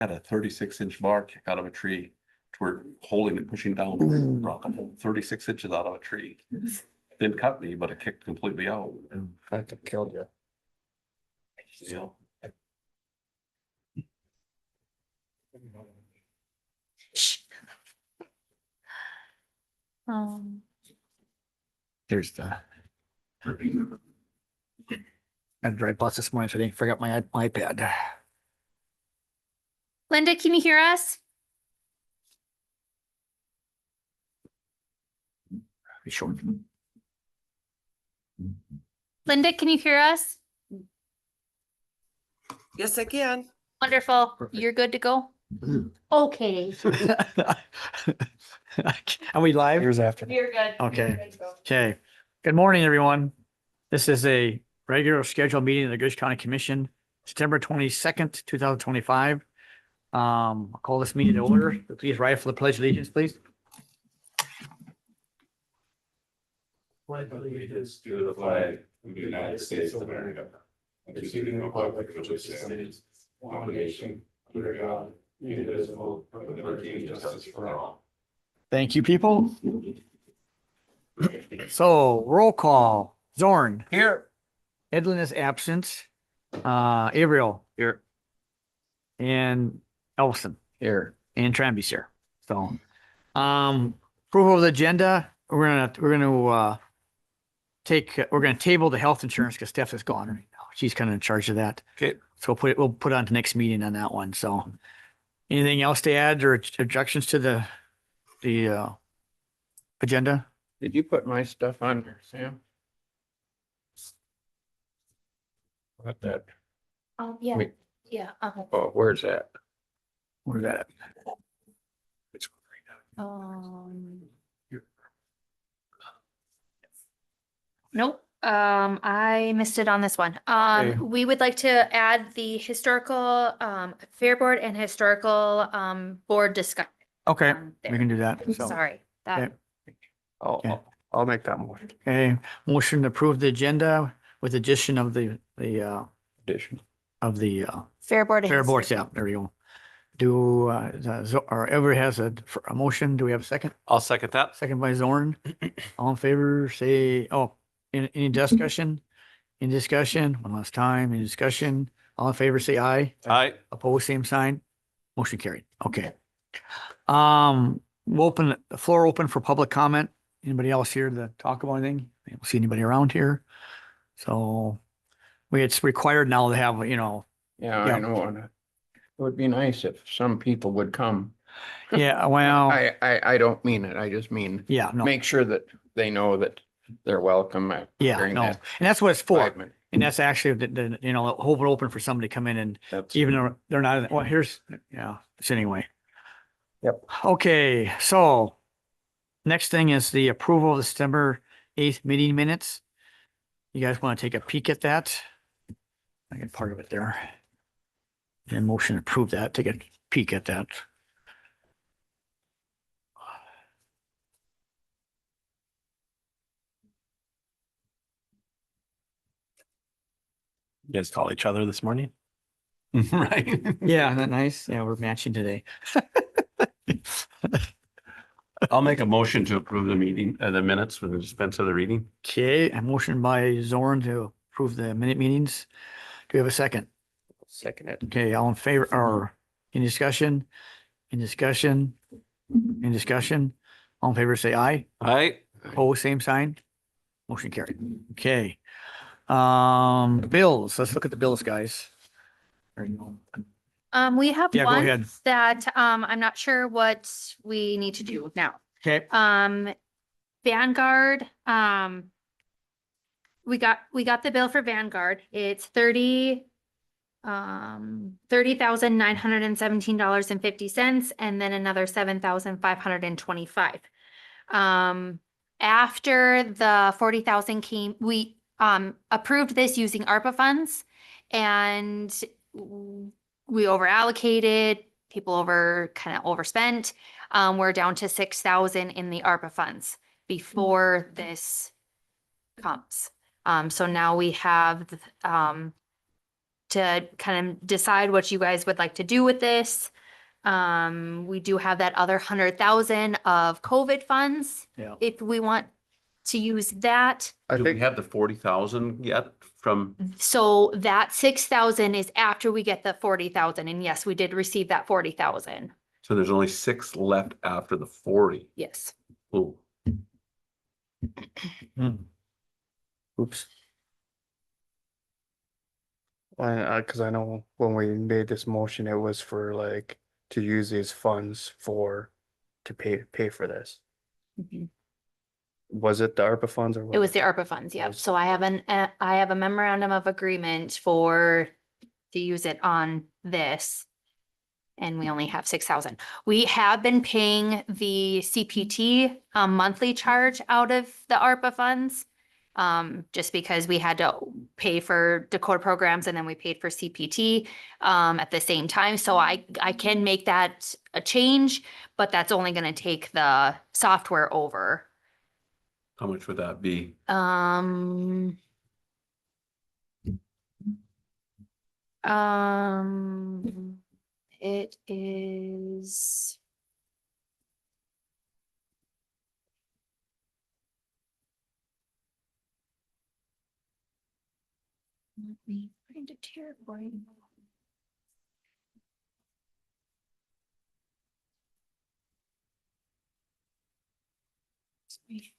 had a 36-inch bar kick out of a tree. We're holding it, pushing down, rock a hole 36 inches out of a tree. Didn't cut me, but it kicked completely out. That could kill you. Yeah. Here's the. I had to drive bus this morning, so I didn't forget my iPad. Linda, can you hear us? Be short. Linda, can you hear us? Yes, I can. Wonderful. Perfect. You're good to go? Okay. Are we live? Years after. You're good. Okay. You're good to go. Okay. Good morning, everyone. This is a regular scheduled meeting of the Goodrich County Commission, September 22nd, 2025. I'll call this meeting to order. Please rise for the pledge of allegiance, please. Pledge allegiance to the flag of the United States of America, and to the republic for which it stands, one nation, under God, indivisible, with liberty and justice for all. Thank you, people. So roll call. Zorn. Here. Edlin is absent. Averill. Here. And Elson. Here. And Tramby's here. So, approval of the agenda, we're gonna table the health insurance because Steph is gone right now. She's kind of in charge of that. Okay. So we'll put on to next meeting on that one. So anything else to add or objections to the agenda? Did you put my stuff on there, Sam? What that? Oh, yeah, Wait. yeah. Oh, where's that? Where's that? Nope. I missed it on this one. Okay. We would like to add the historical, Fair Board and historical, board discussion. Okay, on we there. can do that. So, Sorry, that, Okay. Oh, I'll make that motion. okay, motion to approve the agenda with addition of the Addition. Fair Board. and fair boards. History. Yeah, there we go. Do, or ever has a motion? Do we have a second? I'll second that. Second by Zorn. All in favor, say, any discussion? Any discussion? One last time, any discussion? All in favor, say aye. Aye. Opposed, same sign. Motion carried. Okay. We'll open the floor open for public comment. Anybody else here to talk about anything? I don't see anybody around here. So it's required now to have, Yeah, Yeah. I know. And it would be nice if some people would come. yeah, well, I don't mean it. I just mean yeah, no, make sure that they know that they're welcome. yeah, during no. And that that's what it's for. 5 minutes. And that's actually hold it open for somebody to come in and That's even though they're not, well, so anyway. Yep. Okay, so next thing is the approval of the September 8th meeting minutes. You guys want to take a peek at that? I get part of it there. And motion to approve that, take a peek at that. You guys call each other this morning? Right. Yeah, isn't that nice? Yeah, we're matching today. I'll make a motion to approve the meeting, the minutes with the dispense of the reading. Okay, a motion by Zorn to approve the minute meetings. Do we have a second? second it. Okay, all in favor or in discussion? In discussion? In discussion? All in favor, say aye. Aye. Opposed, same sign. Motion carried. Okay. Bills, let's look at the bills, guys. There you go. We have Yeah, go one ahead. that, I'm not sure what we need to do now. Okay, Vanguard, we got the bill for Vanguard. It's $30,917.50 and then another $7,525. After the 40,000 came, we approved this using ARPA funds and we over allocated, people kind of overspent. We're down to 6,000 in the ARPA funds before this comes. So now we have to kind of decide what you guys would like to do with this. We do have that other 100,000 of COVID funds. Yeah. If we want to use that. I Do we think, have the 40,000 yet from, So that 6,000 is after we get the 40,000. And yes, we did receive that 40,000. so there's only 6 left after the 40. Yes. Ooh, Oops. Cause I know when we made this motion, it was for like to use these funds to pay for this. Mhm. Was it the ARPA funds or? It was the ARPA funds, yep. Yes. So I have a memorandum of agreement to use it on this. And we only have 6,000. We have been paying the CPT monthly charge out of the ARPA funds. Just because we had to pay for Dakota programs and then we paid for CPT at the same time. So I can make that a change, but that's only gonna take the software over. how much would that be? It is. Let me find it here for you. Sorry.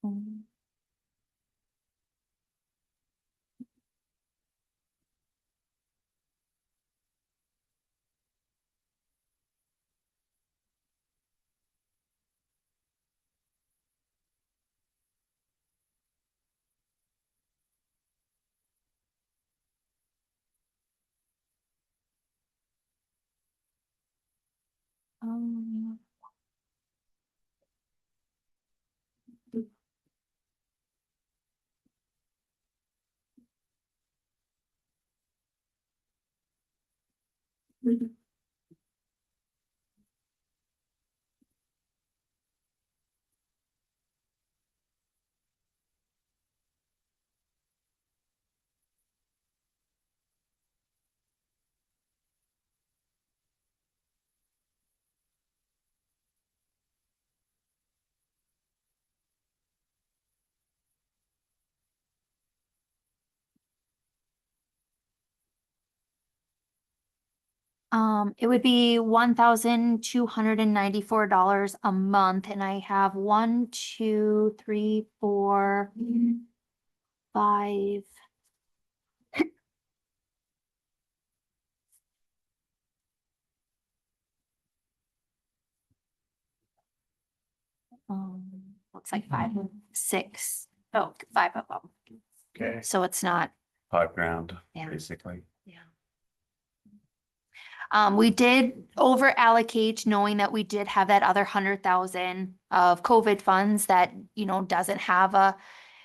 Mm. Um, it would be $1,294 a month, and I have 1, 2, 3, 4, 5. Looks like 5, 6. Oh, 5 of them. Okay. So it's not, $5,000, Yeah. basically. yeah. We did over allocate, knowing that we did have that other 100,000 of COVID funds that,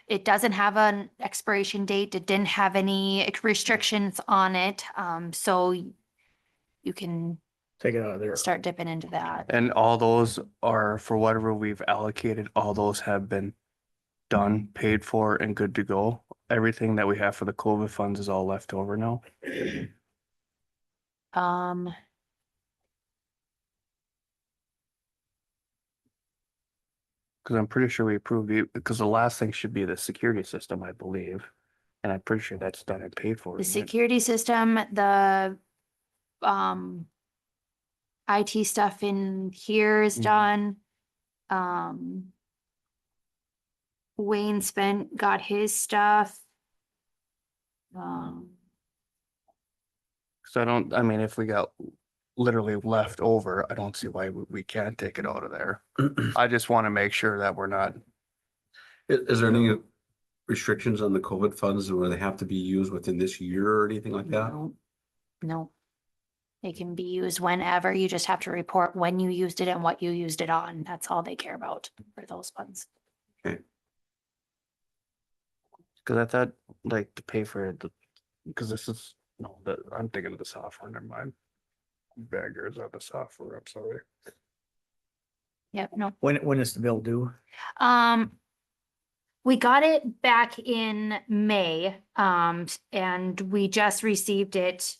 it doesn't have an expiration date. It didn't have any restrictions on it. So you can Take it out of there. start dipping into that. And all those are for whatever we've allocated, all those have been done, paid for and good to go. Everything that we have for the COVID funds is all left over now. Cause I'm pretty sure we approved it, because the last thing should be the security system, I believe. And I'm pretty sure that's done and paid for. The isn't it? security system, the IT stuff in here is Mhm. done. Wayne got his stuff. So I mean, if we got literally left over, I don't see why we can't take it out of there. I just want to make sure that we're not Is there any restrictions on the COVID funds where they have to be used within this year or anything like that? No. No. They can be used whenever. You just have to report when you used it and what you used it on. That's all they care about for those funds. Cause I thought like to pay for the, cause this is, no, I'm thinking of the software, never mind. Baggers on the software, I'm sorry. Yep, no. When is the bill due? We got it back in May, and we just received it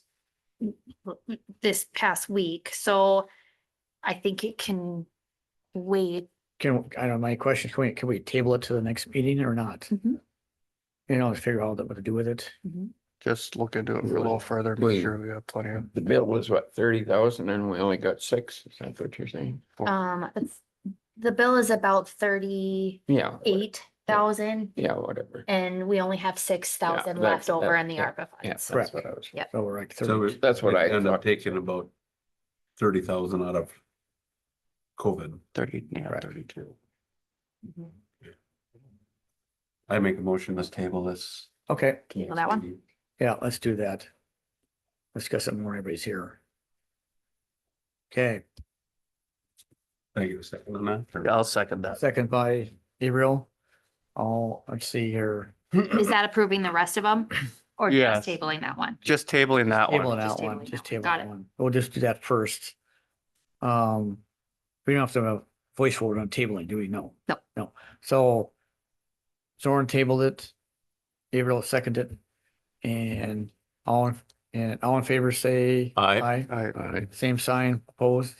this past week, so I think it can wait. I don't know, my question, can we table it to the next meeting or not? Mhm. You know, figure out what to do with it. Just look into it for a little further, Wait. make sure we have plenty of. The bill was what, 30,000 and we only got 6? Is that what you're saying? The bill is about 38,000, Yeah, whatever. and we only have 6,000 Yeah, left over that- in the yeah, ARPA Yeah, funds. that's what I was. Yep. So we're like So 30. That's what I end up thought. taking about 30,000 out of COVID. 30, yeah, Right. 32. I make a motion, let's table this. Okay, Table that one? yeah, let's do that. Discuss it more, everybody's here. Okay, Thank you, a second on that. Yeah, I'll second that. second by Gabriel. Let's see here. Is that approving the rest of them? Or Yes. just tabling that one? Just tabling that Table one. it Just out one, tabling just that table one. Got that it. one. We'll just do that first. We don't have to have a voice vote on tabling, do we? No. No. No. So Zoran tabled it. Gabriel seconded it. And all in favor say Aye. aye. Same sign, opposed.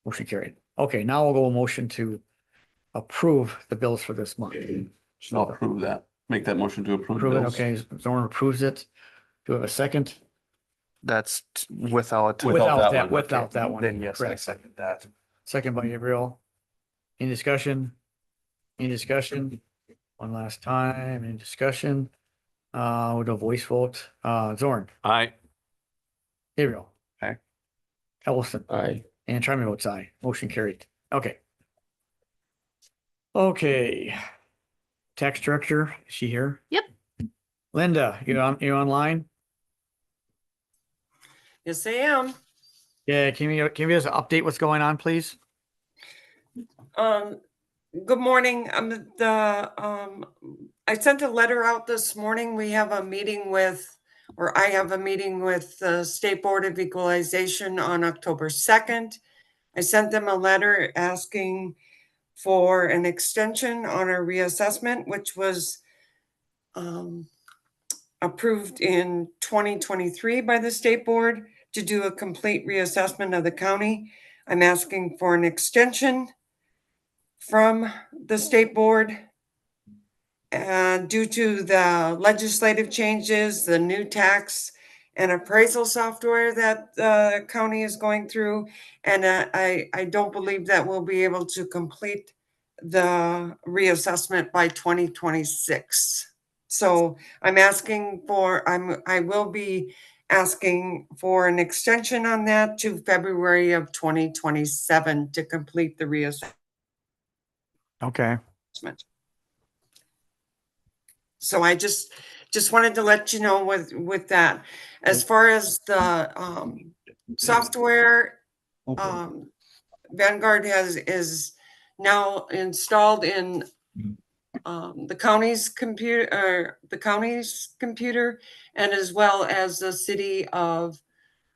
Motion carried. Okay, now we'll go a motion to approve the bills for this month. I'll approve that. Make that motion to approve. Approve it, bills. okay, Zoran approves it. Do we have a second? That's without. Without that one, Without that one. Then yes, I Correct. second that. Second by Gabriel. Any discussion? Any discussion? One last time, any discussion? We'll do a voice vote. Zorn, Aye. Gabriel. Aye. Ellison, Aye. and Charlie votes aye. Motion carried. Okay. Okay. Tax director, is she here? Yep. Linda, you online? Yes, I am. Yeah, can you give us an update what's going on, please? Good morning. I sent a letter out this morning. We have a meeting with, or I have a meeting with the State Board of Equalization on October 2nd. I sent them a letter asking for an extension on our reassessment, which was approved in 2023 by the State Board to do a complete reassessment of the county. I'm asking for an extension from the State Board due to the legislative changes, the new tax and appraisal software that the county is going through. And I don't believe that we'll be able to complete the reassessment by 2026. So I will be asking for an extension on that to February of 2027 to complete the reassessment. Okay. So I just wanted to let you know with that. As far as the software, Vanguard is now installed in the county's computer, and as well as the city of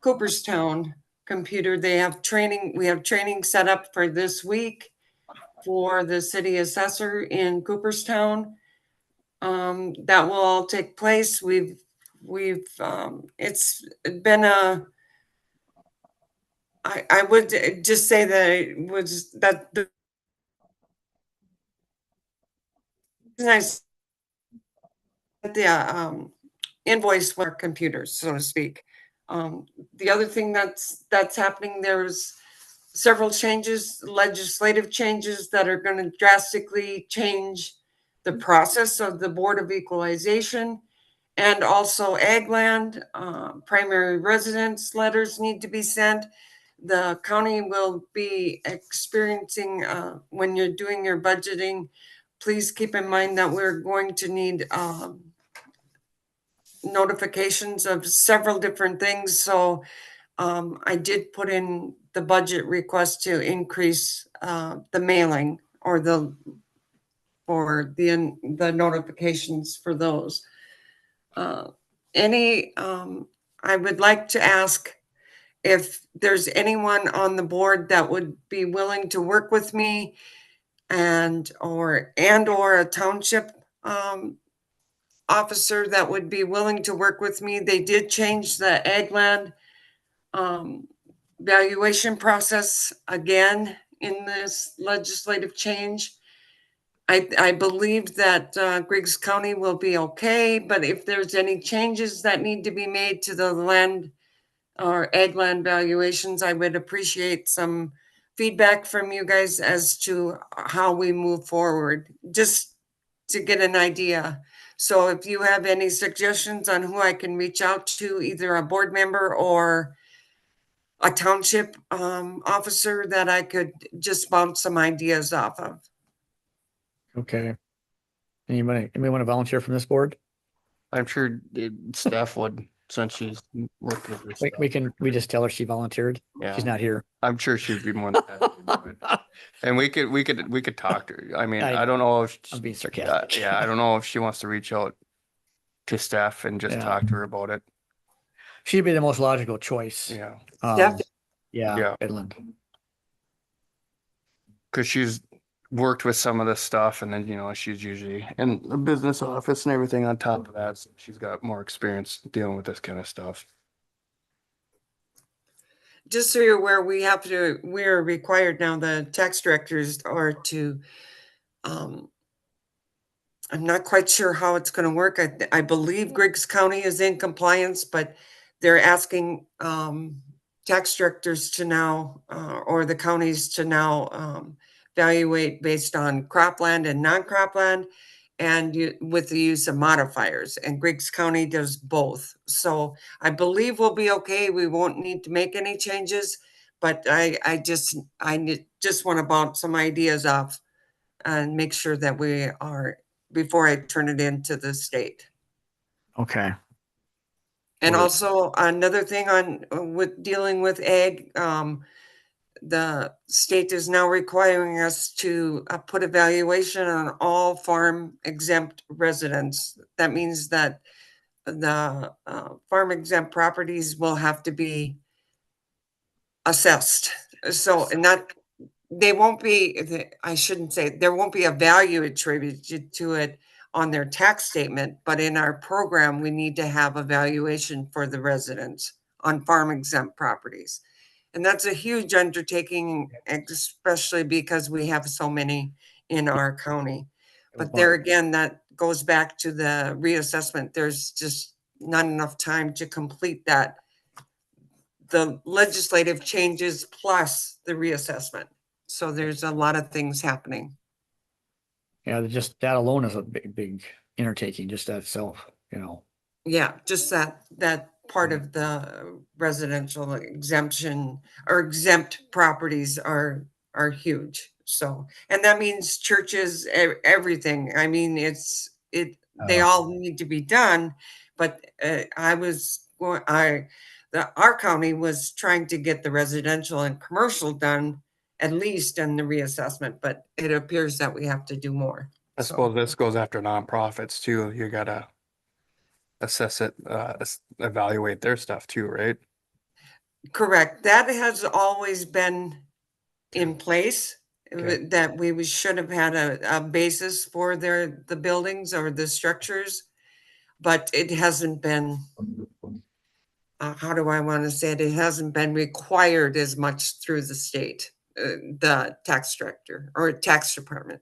Cooperstown computer. We have training set up for this week for the city assessor in Cooperstown. That will all take place. It's been I would just say that it was the nice the invoice for computers, so to speak. The other thing that's happening, there's several changes, legislative changes that are going to drastically change the process of the Board of Equalization, and also ag land. Primary residence letters need to be sent. The county will be experiencing, when you're doing your budgeting, please keep in mind that we're going to need notifications of several different things. So I did put in the budget request to increase the mailing or for the notifications for those. I would like to ask if there's anyone on the board that would be willing to work with me or a township officer that would be willing to work with me. They did change the ag land valuation process again in this legislative change. I believe that Griggs County will be okay, but if there's any changes that need to be made to the land or ag land valuations, I would appreciate some feedback from you guys as to how we move forward, just to get an idea. So if you have any suggestions on who I can reach out to, either a board member or a township officer that I could just bounce some ideas off of. Okay. Anybody want to volunteer from this board? I'm sure staff would, since she's worked with this stuff. We just tell her she volunteered. Yeah. She's not here. I'm sure she'd be more than happy to do it. And we could talk to her. I mean, I- I don't know if, I'm being sarcastic. yeah, I don't know if she wants to reach out to staff and just Yeah. talk to her about it. She'd be the most logical choice. Yeah. Definitely. Yeah, Yeah. Midland. Cause she's worked with some of this stuff and then, she's usually in the business office and everything on top of that. So she's got more experience dealing with this kind of stuff. Just so you're aware, we're required now, the tax directors are to, I'm not quite sure how it's going to work. I believe Griggs County is in compliance, but they're asking tax directors to now, or the counties to now evaluate based on cropland and non-cropland and with the use of modifiers. And Griggs County does both. So I believe we'll be okay. We won't need to make any changes, but I just want to bounce some ideas off and make sure that we are, before I turn it into the state. Okay. And Well, also another thing with dealing with ag, the state is now requiring us to put a valuation on all farm exempt residents. That means that the farm exempt properties will have to be assessed. So, and that they won't be, I shouldn't say, there won't be a value attributed to it on their tax statement, but in our program, we need to have a valuation for the residents on farm exempt properties. And that's a huge undertaking, especially because we have so many in our county. But there again, that goes back to the reassessment. There's just not enough time to complete that. The legislative changes plus the reassessment. So there's a lot of things happening. Yeah, just that alone is a big undertaking, just that itself, Yeah, just that part of the residential exemption or exempt properties are huge. So, and that means churches, everything. I mean, they all need to be done, but our county was trying to get the residential and commercial done at least in the reassessment, but it appears that we have to do more. I suppose this goes after nonprofits too. You gotta assess it, evaluate their stuff too, right? Correct. That has always been in place, Okay. that we should have had a basis for the buildings or the structures, but it hasn't been, how do I want to say it? It hasn't been required as much through the state, the tax director or tax department.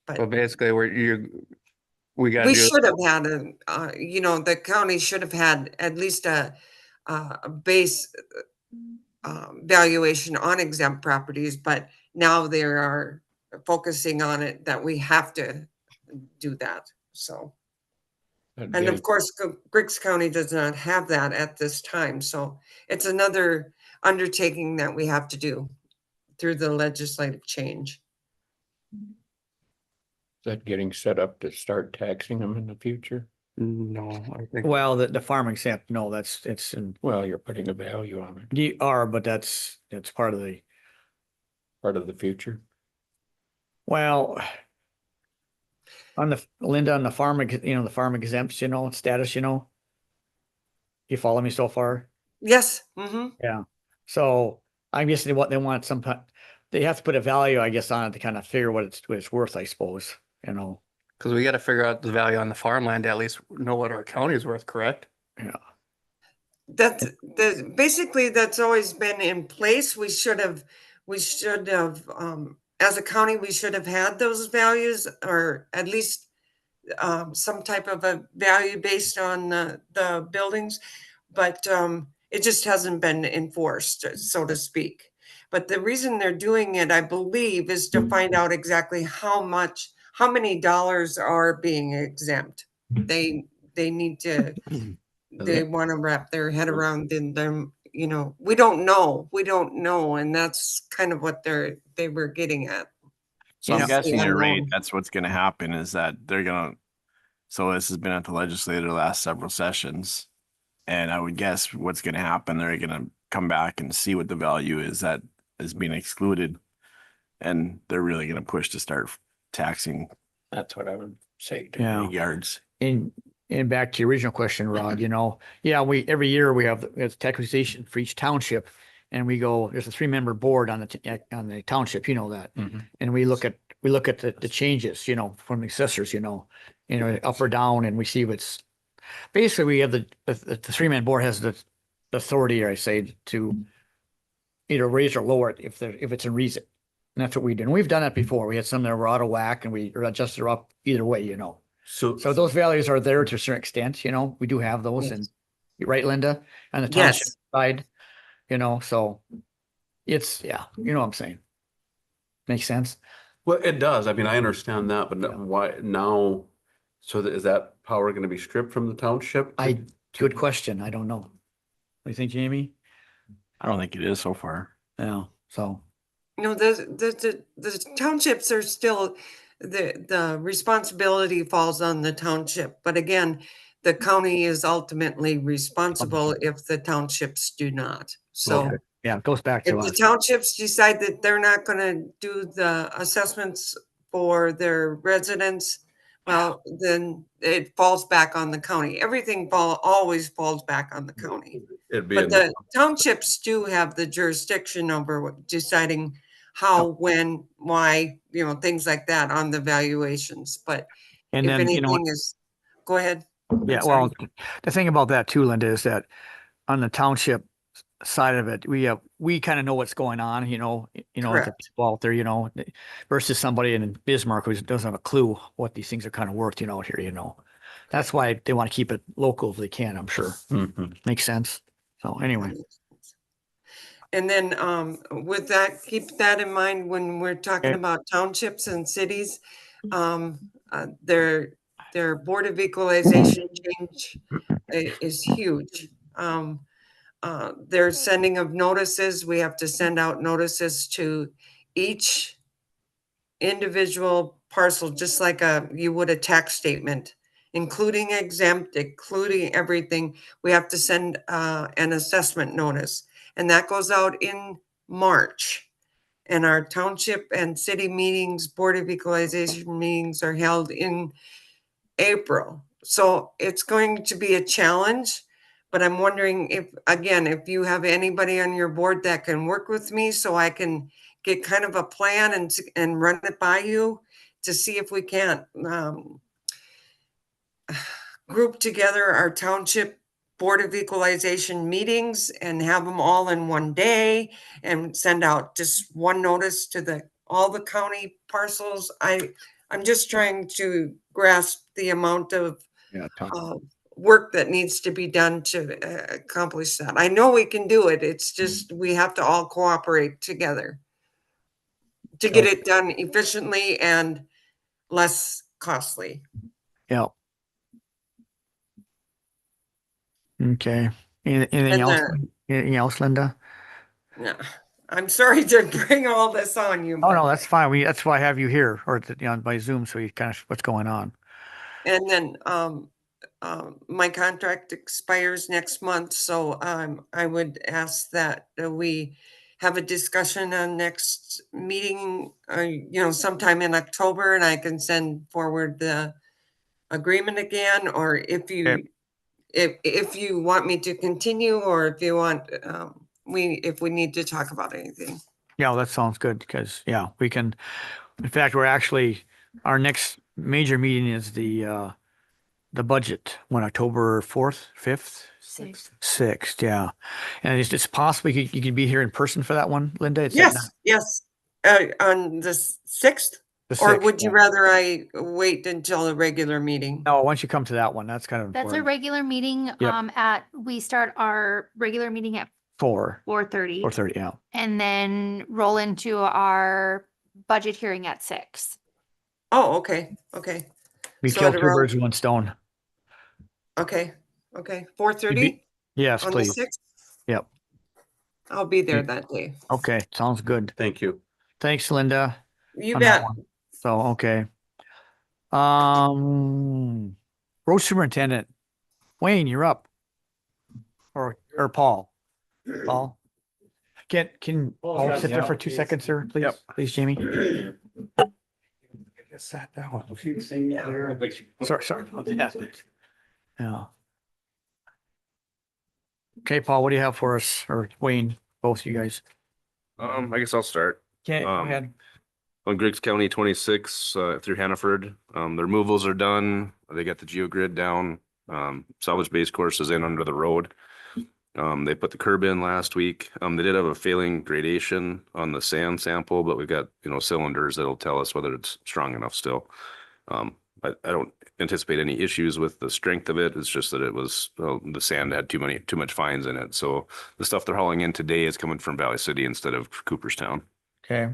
Well, basically we gotta We do, should have had the county should have had at least a base valuation on exempt properties, but now they are focusing on it that we have to do that. So, and of course, Griggs County does not have that at this time. So it's another undertaking that we have to do through the legislative change. that getting set up to start taxing them in the future? No, I think. Well, the farm exempt, no, it's in, Well, you're putting a value on it, you are, but that's part of the, part of the future. well, on the, Linda, on the farm, the farm exempts, status, you follow me so far? Yes, mm-hmm. Yeah. So I'm guessing what they want they have to put a value, I guess, on it to kind of figure what it's worth, I suppose, Cause we gotta figure out the value on the farmland, to at least know what our county is worth, correct? yeah. Basically, that's always been in place. We should have, as a county, we should have had those values, or at least some type of a value based on the buildings. But it just hasn't been enforced, so to speak. But the reason they're doing it, I believe, is to find out exactly how many dollars are being exempt. They need to, they want to wrap their head around in them, we don't know. And that's kind of what they were getting at. So I'm It's the guessing you're right. unknown. That's what's gonna happen is that they're gonna, so this has been at the legislature the last several sessions. And I would guess what's gonna happen, they're gonna come back and see what the value is that is being excluded. And they're really gonna push to start taxing That's what I would say. too. Yeah. big yards. And back to your original question, Rod, yeah, every year we have taxation for each township. And there's a 3-member board on the township, that. Mhm. And we look at the changes, from the assessors, up or down, and we see basically we have the 3-man board has the authority, I say, to either raise or lower it if it's in reason. And that's what we do. And we've done that before. We had some that were out of whack and we adjusted her up either way, So, So those values are there to a certain extent, we do have those, and you're right, Linda, on the township Yes. side, so it's, yeah, you know what I'm saying. Makes sense? Well, it does. I mean, I understand that, but Yeah. why now? So is that power going to be stripped from the township? Good question. I don't know. What do you think, Jamie? I don't think it is so far. Yeah, so, The townships are still, the responsibility falls on the township. But again, the county is ultimately responsible if the townships do not. So okay. Yeah, it goes back to if the us. townships decide that they're not going to do the assessments for their residents, well, then it falls back on the county. Everything always falls back on the county. It'd be But in the townships do have the jurisdiction over deciding how, when, why, things like that on the valuations. But And if then, anything is, go ahead. yeah, sorry. well, the thing about that too, Linda, is that on the township side of it, we kind of know what's going on, the Correct. people out there, versus somebody in Bismarck who doesn't have a clue what these things are kind of worth, out here, That's why they want to keep it local if they can, I'm sure. Mhm. Makes sense. So anyway, And then with that, keep that in mind when we're talking Okay. about townships and cities. Their Board of Equalization change is huge. Their sending of notices, we have to send out notices to each individual parcel, just like you would a tax statement, including exempt, including everything. We have to send an assessment notice, and that goes out in March. And our township and city meetings, Board of Equalization meetings are held in April. So it's going to be a challenge, but I'm wondering if you have anybody on your board that can work with me so I can get kind of a plan and run it by you to see if we can't group together our township Board of Equalization meetings and have them all in one day and send out just one notice to all the county parcels. I'm just trying to grasp the amount of yeah, work that needs to be done to accomplish that. I know we can do it. It's just we have to all cooperate together to get it done efficiently and less costly. yeah. Okay. Anything And else? Anything else, Linda? Yeah. I'm sorry to bring all this on you. Oh, but- no, that's fine. That's why I have you here or by Zoom. So you kind of, what's going on. And then, my contract expires next month, so, I would ask that we have a discussion on next meeting, sometime in October, and I can send forward the agreement again, or if you, Okay. if you want me to continue, or if you want, if we need to talk about anything. Yeah, that sounds good because, yeah, we can, in fact, our next major meeting is the budget, when October 4th, 5th, 6th, yeah. And it's possible you can be here in person for that one, Linda? It's at Yes, yes, on the 6th, the or 6th, would you yeah. rather I wait until a regular meeting? No, once you come to that one, that's kind of That's a important. regular meeting, we start our regular meeting at 4:30. 4:30, yeah. And then roll into our budget hearing at 6. Oh, okay, okay, We So kill at two around- birds with one stone. okay, 4:30 Yes, on the please. 6th? Yep. I'll be there that day. Okay, sounds good. Thank you. Thanks, Linda. You on that bet. one. So, okay. Road superintendent, Wayne, you're up. Or Paul. Paul? Can Paul sit there for 2 seconds, sir, please? Yep. Please, Jamie. Sat down. Sorry about that. Yeah. Okay, Paul, what do you have for us? Or Wayne, both you guys? I guess I'll start. Okay, go Um, ahead. On Griggs County 26, through Hannaford, the removals are done. They got the geogrid down. Salvage base course is in under the road. They put the curb in last week. They did have a failing gradation on the sand sample, but we've got, cylinders that'll tell us whether it's strong enough still. I don't anticipate any issues with the strength of it. It's just that the sand had too much fines in it. So the stuff they're hauling in today is coming from Valley City instead of Cooperstown. Okay,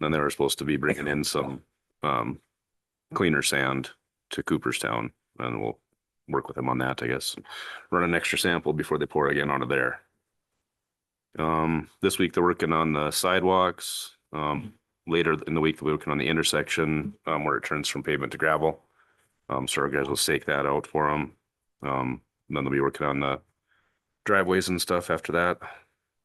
Then they were supposed to be bringing in some cleaner sand to Cooperstown, and we'll work with them on that, I guess. Run an extra sample before they pour again onto there. This week they're working on the sidewalks. Later in the week they'll be working on the intersection where it turns from pavement to gravel. So our guys will stake that out for them. Then they'll be working on the driveways and stuff after that.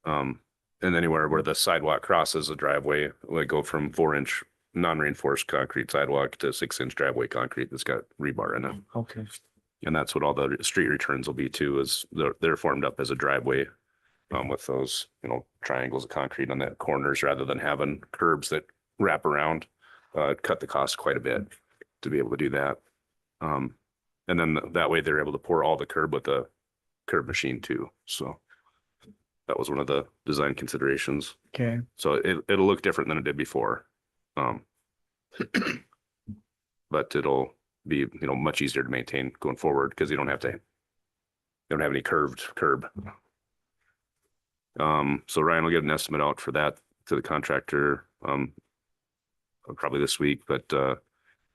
And anywhere where the sidewalk crosses the driveway, like go from 4-inch non-reinforced concrete sidewalk to 6-inch driveway concrete that's got rebar in it. okay. And that's what all the street returns will be too, is they're formed up as a driveway with those, triangles of concrete on the corners rather than having curbs that wrap around. Cut the cost quite a bit to be able to do that. And then that way they're able to pour all the curb with a curb machine too. So that was one of the design considerations. Okay, So it'll look different than it did before. But it'll be, much easier to maintain going forward because you don't have any curved curb. So Ryan will get an estimate out for that to the contractor, probably this week, but, so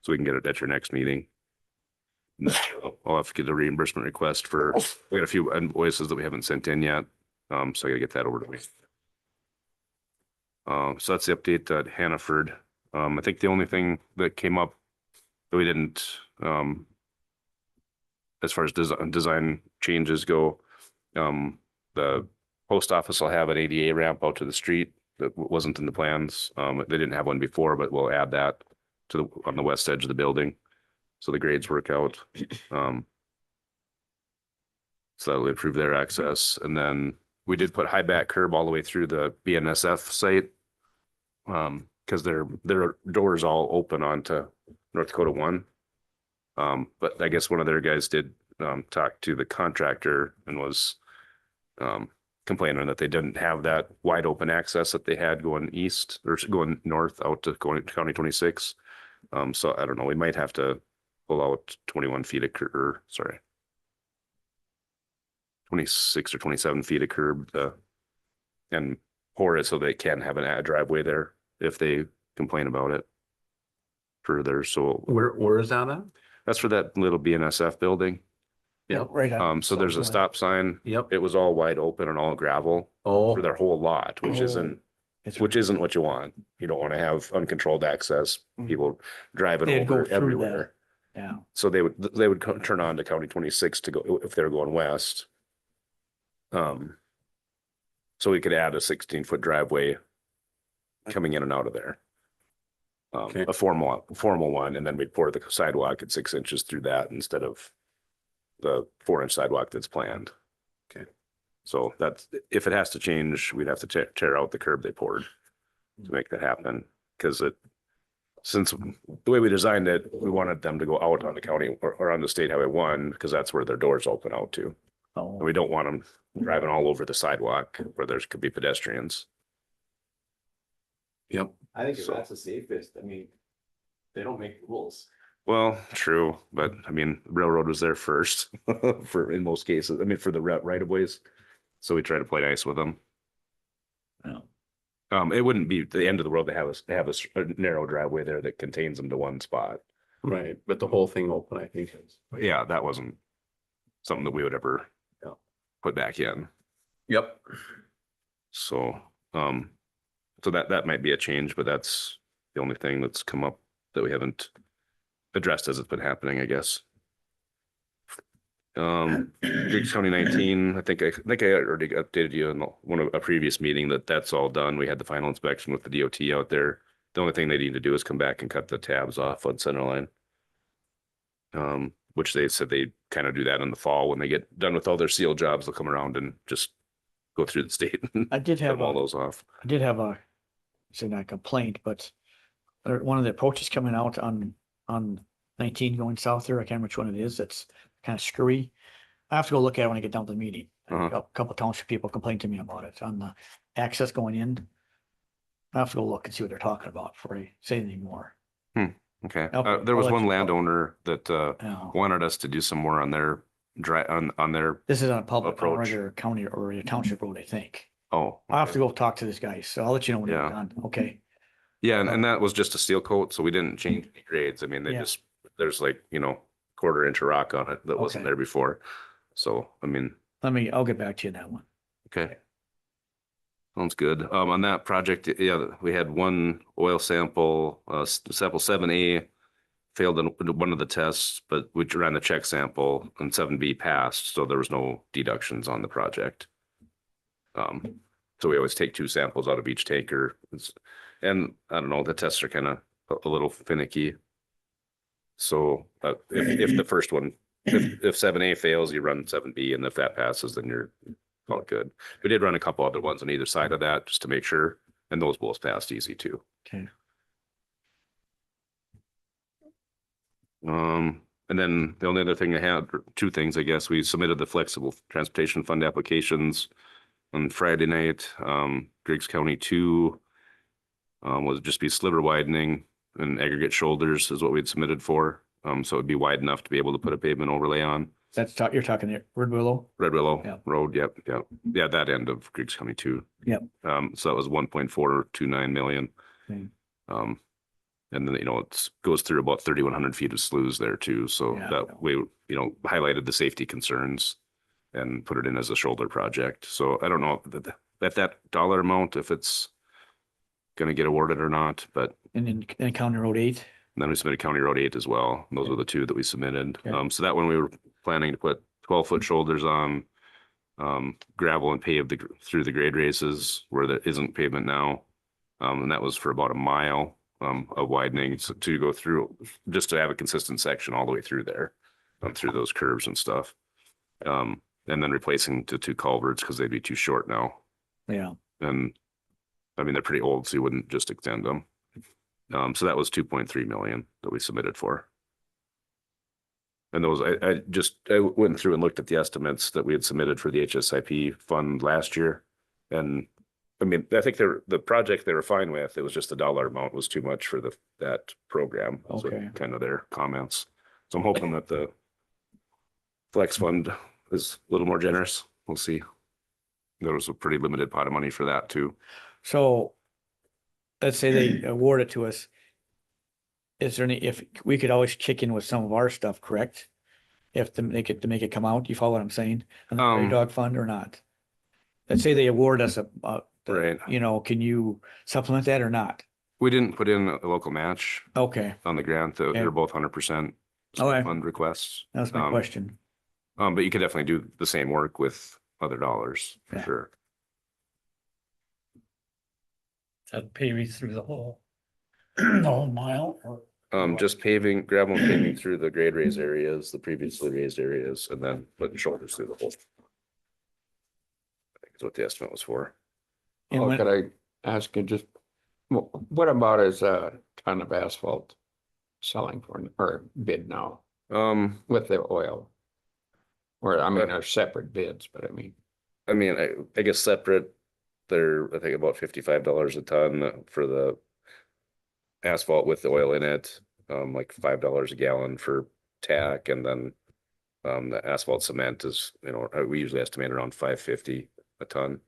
we can get it at your next meeting. I'll have to get a reimbursement request we got a few invoices that we haven't sent in yet. So I gotta get that over to me. So that's the update at Hannaford. I think the only thing that came up that we didn't, as far as design changes go, the post office will have an ADA ramp out to the street that wasn't in the plans. They didn't have one before, but we'll add that on the west edge of the building. So the grades work out. So that'll improve their access. And then we did put high back curb all the way through the BNSF site. Because their doors all open onto North Dakota 1. But I guess one of their guys did talk to the contractor and was complaining that they didn't have that wide open access that they had going east or going north out to County 26. So I don't know, we might have to pull out 21 feet of curb, or sorry, 26 or 27 feet of curb and pour it so they can have a driveway there if they complain about it further. So Where is that at? that's for that little BNSF building. Yep. right on. So there's a stop sign. Yep. It was all wide open and all gravel Oh, for their whole lot, which isn't which isn't what you want. You don't want to have uncontrolled access, people driving They'd go over through that. everywhere. Yeah, So they would turn on to County 26 to go, if they're going west. So we could add a 16-foot driveway coming in and out of there. Okay. A formal one, and then we'd pour the sidewalk at 6 inches through that instead of the 4-inch sidewalk that's planned. Okay. So that's, if it has to change, we'd have to tear out the curb they poured to make that happen. Cause since the way we designed it, we wanted them to go out on the county or on the State Highway 1, because that's where their doors open out to. oh, And we don't want them driving all over the sidewalk where there's could be pedestrians. Yep. I think if So- that's the safest, I mean, they don't make the rules. Well, true, but I mean, railroad was there first for, in most cases, I mean, for the right of ways. So we try to play nice with them. no. It wouldn't be the end of the world to have a narrow driveway there that contains them to one spot. Right, but the whole thing open, I think. But yeah, that wasn't something that we would ever put back in. Yep. So, so that might be a change, but that's the only thing that's come up that we haven't addressed as it's been happening, I guess. Griggs County 19, I think I already updated you in one of a previous meeting that's all done. We had the final inspection with the DOT out there. The only thing they need to do is come back and cut the tabs off on center line. Which they said they kind of do that in the fall when they get done with all their seal jobs. They'll come around and just go through the state and I did cut have all a, those off. I did have a, say not a complaint, but one of the approaches coming out on 19 going south there, I can't remember which one it is, that's kind of screwy. I have to go look at it when I get down to the meeting. Uh-huh. A couple township people complained to me about it on the access going in. I have to go look and see what they're talking about before I say anything more. Okay, Okay, there was I'll let one you know. landowner that Now, wanted us to do some more on their on their, this is on a public, or approach. regular county or a township road, I think. oh. I'll have okay. to go talk to this guy, so I'll let you know when it's Yeah. done, okay? Yeah, and that was just a steel coat, so we didn't change any grades. I mean, they Yeah. just, there's like, 1/4 inch of rock on it that wasn't Okay. there before. So, I mean, I'll get back to you on that one. okay. Sounds good. On that project, yeah, we had one oil sample, sample 7A failed in one of the tests, but we ran the check sample and 7B passed, so there was no deductions on the project. So we always take 2 samples out of each tanker. And I don't know, the tests are kind of a little finicky. So if the first one, if 7A fails, you run 7B, and if that passes, then you're all good. We did run a couple other ones on either side of that just to make sure, and those both passed easy too. Okay. And then the only other thing I had, or 2 things, I guess, we submitted the flexible transportation fund applications on Friday night. Griggs County 2 was just be sliver widening and aggregate shoulders is what we had submitted for. So it'd be wide enough to be able to put a pavement overlay on. You're talking there, Red Willow? Red Willow Yeah. Road, yep. Yeah, that end of Griggs County 2. Yep. So that was 1.429 million. Okay. And then, it goes through about 3,100 feet of sloughs there too. So Yeah. that we, highlighted the safety concerns and put it in as a shoulder project. So I don't know at that dollar amount, if it's going to get awarded or not, but And then County Road 8? then we submitted County Road 8 as well. Those were the 2 that we submitted. Okay. So that one we were planning to put 12-foot shoulders on, gravel and pave through the grade races where there isn't pavement now. And that was for about a mile of widening to go through, just to have a consistent section all the way through there, through those curves and stuff. And then replacing the 2 culverts because they'd be too short now. Yeah. And I mean, they're pretty old, so you wouldn't just extend them. So that was 2.3 million that we submitted for. And those, I went through and looked at the estimates that we had submitted for the HSIP fund last year. And I mean, I think the project they were fine with, it was just the dollar amount was too much for that program. So Okay. kind of their comments. So I'm hoping that the flex fund is a little more generous. We'll see. There was a pretty limited pot of money for that too. So let's say they award it to us. Is there if we could always kick in with some of our stuff, correct? If to make it come out, you follow what I'm saying? On the prairie Um, dog fund or not? Let's say they award us Right. You know, can you supplement that or not? We didn't put in a local match Okay, on the grant. They're Okay. both 100% Okay. fund requests. that was my question. But you could definitely do the same work with other dollars for Yeah. sure. That paving through the whole, the whole mile or? Just paving, gravel and paving through the grade raise areas, the previously raised areas, and then putting shoulders through the whole. I think is what the estimate was for. And Oh, when- could I ask you just, what about is a ton of asphalt selling for, or bid now with the oil? Or, I mean, are separate bids, but I mean, I guess separate, they're, I think about $55 a ton for the asphalt with the oil in it, like $5 a gallon for tack, and then the asphalt cement is, we usually estimate around $5.50 a ton.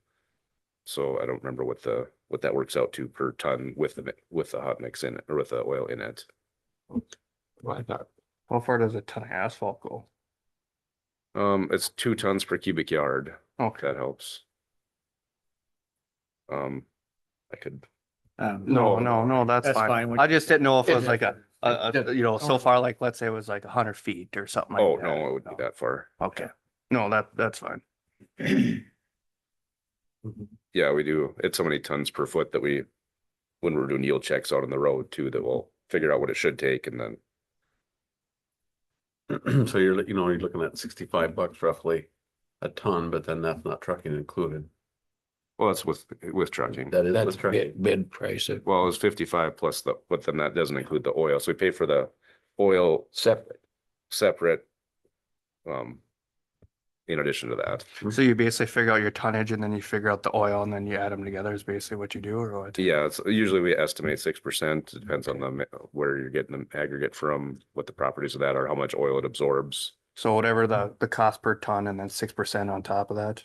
So I don't remember what that works out to per ton with the hot mix in it, or with the oil in it. I thought, How far does a ton of asphalt go? It's 2 tons per cubic yard. If Okay, that helps. I could, no, that's That's fine. fine. I just didn't know if it was Is like it- so far, like, let's say it was like 100 feet or something like oh, that. no, it wouldn't be that far. Okay, no, that's fine. Yeah, we do. It's so many tons per foot that when we're doing yield checks out on the road too, that we'll figure out what it should take and then. So you're looking at $65 roughly a ton, but then that's not trucking included. Well, that's with trucking. That is that's with trucking. bid price of Well, it was 55 plus but then that doesn't include the oil. So we pay for the oil separate. separate. In addition to that. So you basically figure out your tonnage and then you figure out the oil and then you add them together is basically what you do, or what? Yeah, it's usually we estimate 6%. It depends on where you're getting the aggregate from, what the properties of that are, how much oil it absorbs So whatever the cost per ton and then 6% on top of that.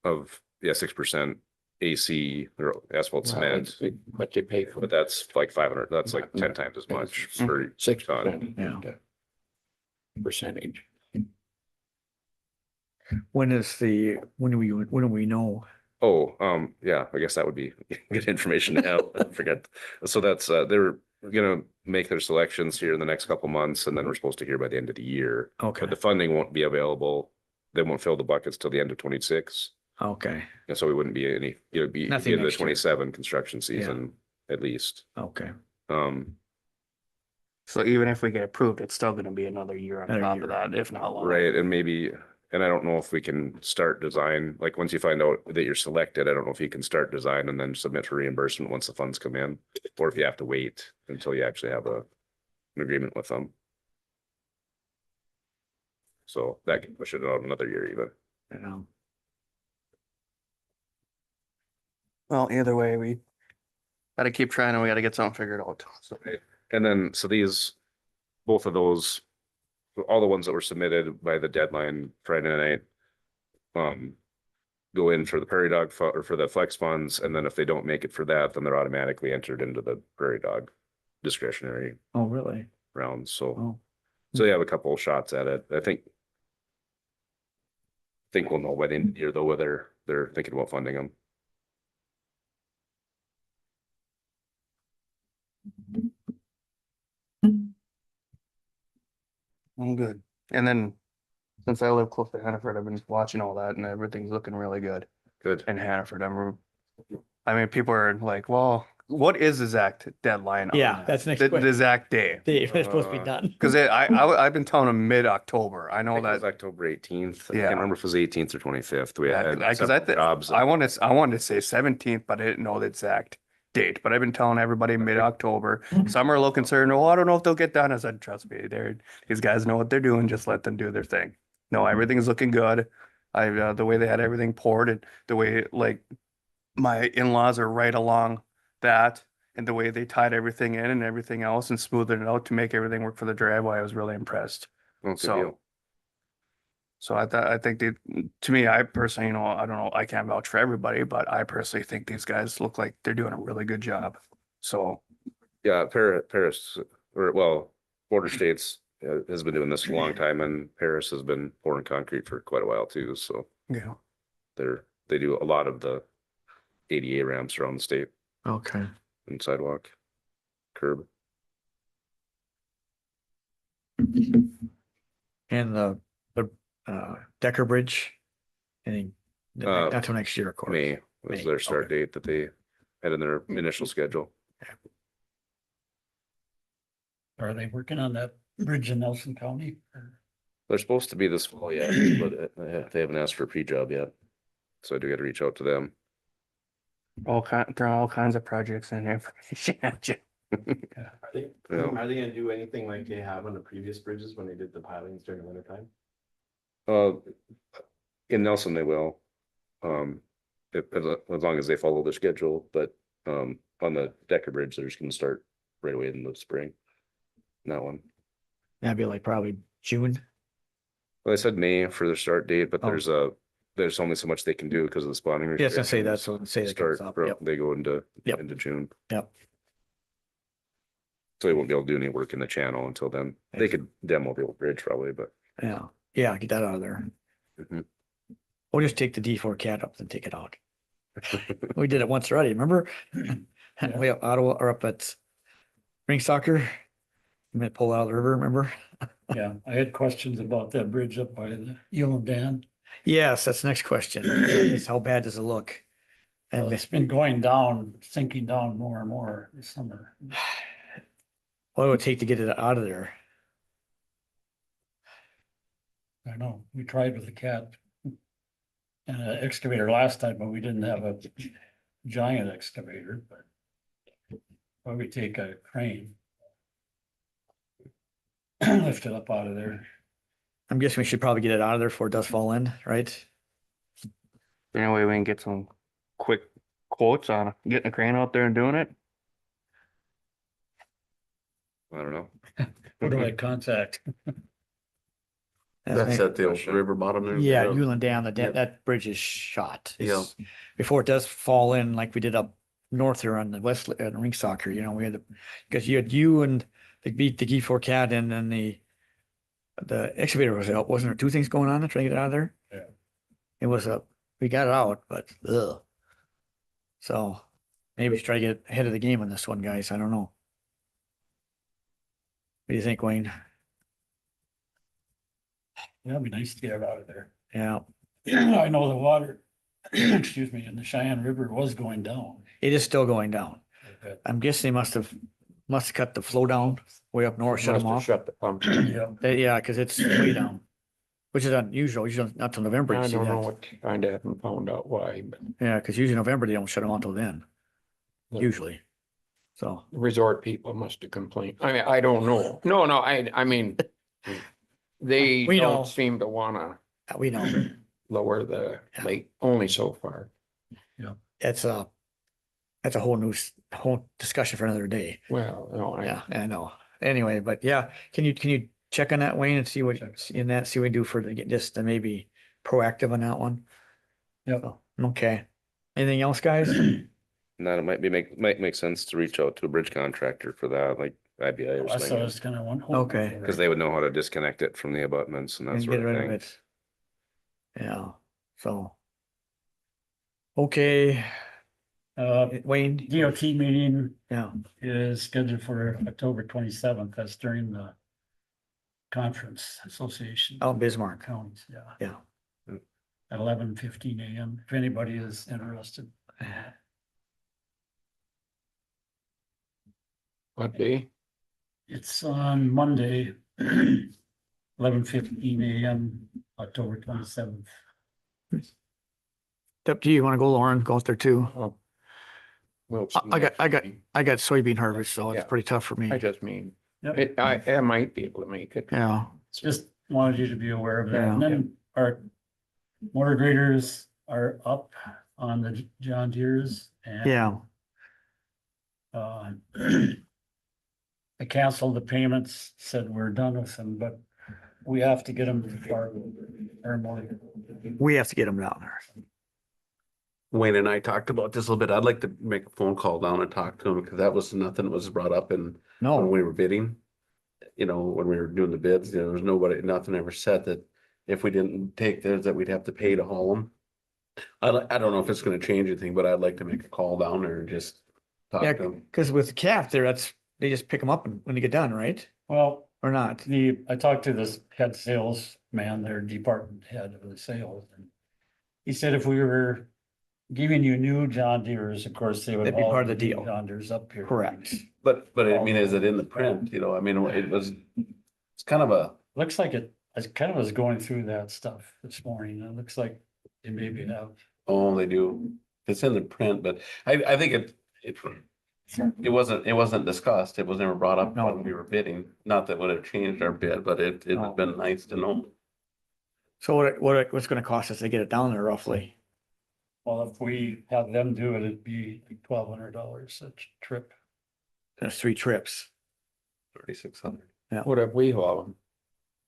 of, 6% AC or asphalt cement. What you pay for But that's like 500, that's like 10 times as much per 6%. ton. Yeah. Percentage. when do we know? Oh, yeah, I guess that would be good information to have. I forget. So that's, they're gonna make their selections here in the next couple months, and then we're supposed to hear by the end of the year. Okay, But the funding won't be available. They won't fill the buckets till the end of 26. okay, And so we wouldn't be it would be Nothing in the next year. 27 construction season at least. okay. So even if we get approved, it's still gonna be another year on Another top year. of that, if not longer. Right, and maybe, and I don't know if we can start design, like once you find out that you're selected, I don't know if you can start design and then submit for reimbursement once the funds come in, or if you have to wait until you actually have an agreement with them. So that can push it out another year even. You know, Well, either way, we gotta keep trying and we gotta get something figured out. So And then, so both of those, all the ones that were submitted by the deadline Friday night, go in for the prairie dog or for the flex funds, and then if they don't make it for that, then they're automatically entered into the prairie dog discretionary oh, really? round, so Oh, you have a couple of shots at it. I think we'll know by the end of the year though, whether they're thinking about funding them. I'm good. And then since I live close to Hannaford, I've been watching all that and everything's looking really good Good. in Hannaford. I mean, people are like, well, what is the exact deadline? on Yeah, that? that's next The question. exact day. Dave, it's supposed to be Uh, done. Cause I've been telling them mid-October. I I know think it was that. October 18th. I Yeah. can't remember if it was 18th or 25th. We Yeah, had cause I several jobs. I wanted to say 17th, but I didn't know the exact date, but I've been telling everybody mid-October. Some are a little concerned, oh, I don't know if they'll get done. I said, trust me, these guys know what they're doing. Just let them do their thing. No, everything's looking good. The way they had everything poured and the way like my in-laws are right along that and the way they tied everything in and everything else and smoothed it out to make everything work for the driveway, I was really impressed. Oh, good So, deal. so I think to me, I personally, I don't know, I can't vouch for everybody, but I personally think these guys look like they're doing a really good job. So, Yeah, Paris, or well, Border States has been doing this for a long time, and Paris has been pouring concrete for quite a while too. So yeah. they do a lot of the ADA ramps around the state Okay. and sidewalk curb. And Decker Bridge, any, not till next year, of course. May was May, their start okay. date that they had in their initial schedule. Are they working on that bridge in Nelson County? They're supposed to be this fall yet, but they haven't asked for a pre-job yet. So I do got to reach out to them. Throw all kinds of projects in information at you. Yeah. Are they gonna do anything like they have on the previous bridges when they did the pilings during the winter time? In Nelson, they will. As long as they follow the schedule, but on the Decker Bridge, they're just gonna start right away in the spring. That one. That'd be like probably June. Well, I said May for their start date, but Oh. there's only so much they can do because of the spawning. Yes, I say restrictions. that's what, say that Start, comes up. bro, Yep. they go into Yep. June. Yep. So they won't be able to do any work in the channel until then. They could demo the old bridge probably, but Yeah, yeah, get that out of there. Mhm. We'll just take the D4 cat up and take it out. We did it once already, remember? Way up Ottawa or up at Ring Soccer. We had to pull out of the river, remember? Yeah, I had questions about that bridge up by the Elam Dam. Yes, that's the next question. Is how bad does it look? And It's been going down, sinking down more and more this summer. what it would take to get it out of there? I know, we tried with the cat and an excavator last time, but we didn't have a giant excavator, but probably take a crane. Lift it up out of there. I'm guessing we should probably get it out of there before it does fall in, right? Anyway, we can get some quick quotes on getting a crane out there and doing it. I don't know. Who do I contact? That's at the old river bottom there. Yeah, Uland Dam, Yep. that bridge is shot. Yeah. It's- Before it does fall in, like we did up north here on the west, Ring Soccer, we had because you had you and the G4 cat and then the excavator was out. Wasn't there two things going on to try to get it out of there? Yeah. It was we got it out, but ugh. So maybe we should try to get ahead of the game on this one, guys. I don't know. What do you think, Wayne? Yeah, it'd be nice to get it out of there. Yeah, I know the water, excuse me, in the Cheyenne River was going down. it is still going down. I'm guessing they must have cut the flow down way up north, shut Must them have off. Shut the pump. Yeah, Yeah, because it's way down, which is unusual. Usually not till November. You I see don't know that. what, kind of haven't found out why, but Yeah, because usually November they don't shut them on till then. Yeah. Usually. So resort people must have complained. I mean, I don't know. No, I mean, they We know. don't seem to wanna we know lower the Yeah. lake only so far. that's a whole whole discussion for another day. Well, no, Yeah, I know. Anyway, but yeah, can you check on that, Wayne, and see what see what we do for to get this to maybe proactive on that one? Yep. So, okay. Anything else, guys? And that it might make sense to reach out to a bridge contractor for that, like IBI or that's what I something. was kind of one. Okay. Because they would know how to disconnect it from the abutments and that And sort get of rid of thing. it. Yeah, so. Okay, Wayne, DOT meeting yeah, is scheduled for October 27th. That's during the conference association. out in Bismarck. Counties, yeah. Yeah. At 11:15 a.m. If anybody is interested. what day? It's on Monday, 11:15 a.m., October 27th. It's up to you. You want to go, Lauren? Go out there too. Oh. Well, I got soybean harvest, so it's Yeah. pretty tough for me. I just mean, Yep. I might be able to make it. Yeah, Just wanted you to be aware of that. And Yeah. then our motor graders are up on the John Deere's and yeah, I canceled the payments, said we're done with them, but we have to get them before our motor. we have to get them down there. Wayne and I talked about this a little bit. I'd like to make a phone call down and talk to him because that was nothing that was brought up in when No, we were bidding. When we were doing the bids, there was nothing ever said that if we didn't take theirs, that we'd have to pay to haul them I don't know if it's gonna change anything, but I'd like to make a call down there and just talk Yeah, to them. because with the cat there, they just pick them up when they get done, right? Well, Or not? I talked to this head salesman, their department head of the sales, and he said if we were giving you new John Deere's, of course, they would. That'd be part of haul the new deal. John Deere's up here. Correct. But I mean, is it in the print, you know, I mean, it's kind of a, Looks like it, I kind of was going through that stuff this morning. It looks like they maybe have. oh, they do. It's in the print, but I think it wasn't discussed. It was never brought up No. when we were bidding. Not that would have changed our bid, but it'd No. have been nice to know. So what's gonna cost us to get it down there roughly? Well, if we have them do it, it'd be like $1,200 a trip. There's 3 trips. 3,600. What if we haul them?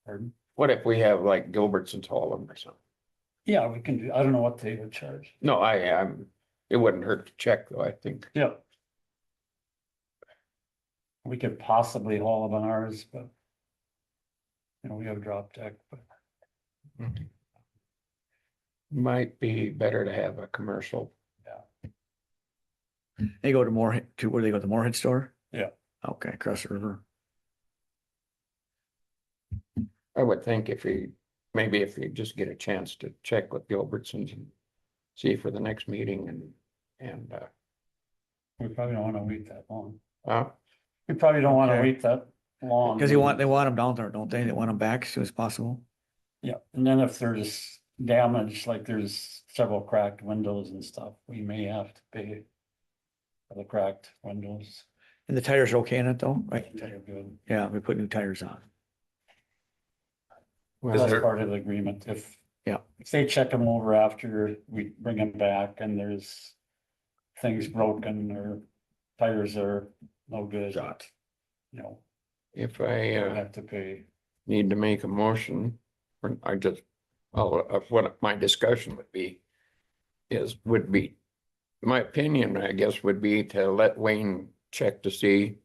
Pardon? What if we have like Gilbertson's haul them or something? Yeah, we can do, I don't know what they would charge. No, it wouldn't hurt to check though, I think. Yeah. We could possibly haul them on ours, but. You know, we have drop deck, but Might be better to have a commercial. They go to where they go, the Moorhead store? Yeah. Okay, across the river. I would think if you just get a chance to check with Gilbertson's and see for the next meeting and we probably don't wanna wait that long. uh, We probably don't wanna Okay. wait that long. Because they want them down there, don't they? They want them back as soon as possible. Yeah, and then if there's damage, like there's several cracked windows and stuff, we may have to pay for the cracked windows. And the tires are okay in it though, right? They're good. Yeah, we put new tires on. well, That's there- part of the agreement. If they check them over after we bring them back and there's things broken or tires are no good. You know, if we I have to pay. need to make a motion, or what my discussion would be my opinion, I guess, would be to let Wayne check to see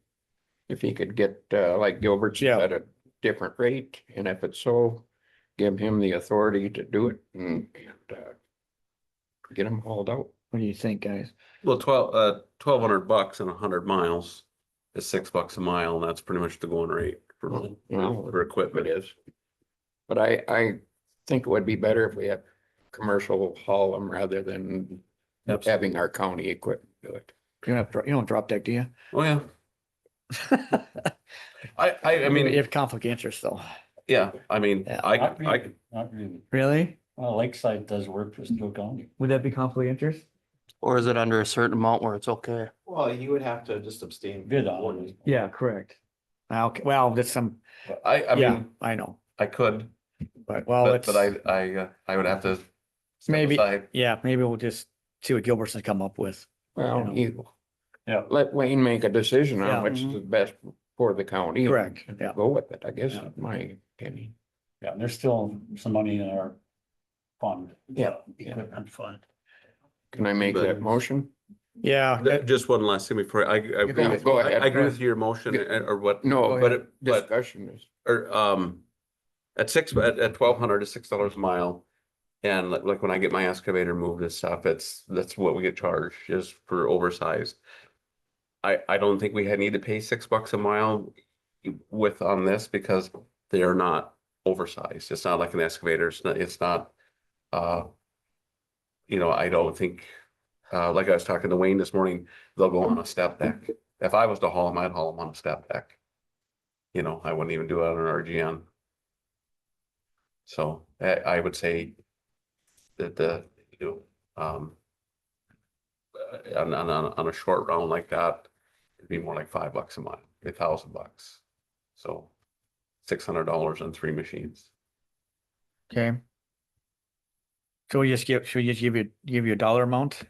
if he could get, like Gilbert's Yeah. at a different rate, and if it's so, give him the authority to do it and get them hauled out. What do you think, guys? Well, $1,200 and 100 miles is $6 a mile, and that's pretty much the going rate for It equipment. is. But I think it would be better if we had commercial haul them rather than having our county equipment do it. You don't drop deck, do you? Oh, yeah. I mean, You have conflict of interest though. yeah, I mean, Yeah. Not really, not really. Really? Well, Lakeside does work for Steele County. Would that be conflict of interest? Or is it under a certain amount where it's okay? Well, you would have to just abstain. Bid on it. Yeah, correct. Okay, well, that's some, I yeah, mean, I know, I could, but well, but it's, I would have to. step Maybe- aside. yeah, maybe we'll just see what Gilbertson's come up with. Well, Yeah. let Wayne make a decision Yeah. on which is best for the county. Correct, and yeah. Go with it, I guess, Yeah. is my opinion. Yeah, there's still some money in our fund. Yeah. Equipment fund. Can I make But- that motion? Yeah, Just one last thing before I agree Yeah, with, go ahead. I agree with your motion or what, No, but discussion is, or at $1,200 to $6 a mile. And like when I get my excavator moved and stuff, that's what we get charged is for oversized. I don't think we need to pay $6 a mile on this because they are not oversized. It's not like an excavator. It's not I don't think, like I was talking to Wayne this morning, they'll go on a step deck. If I was to haul them, I'd haul them on a step deck. I wouldn't even do it on an RGN. So I would say that on a short round like that, it'd be more like $5 a mile, $1,000. So $600 on 3 machines. okay. So should we just give you a dollar amount?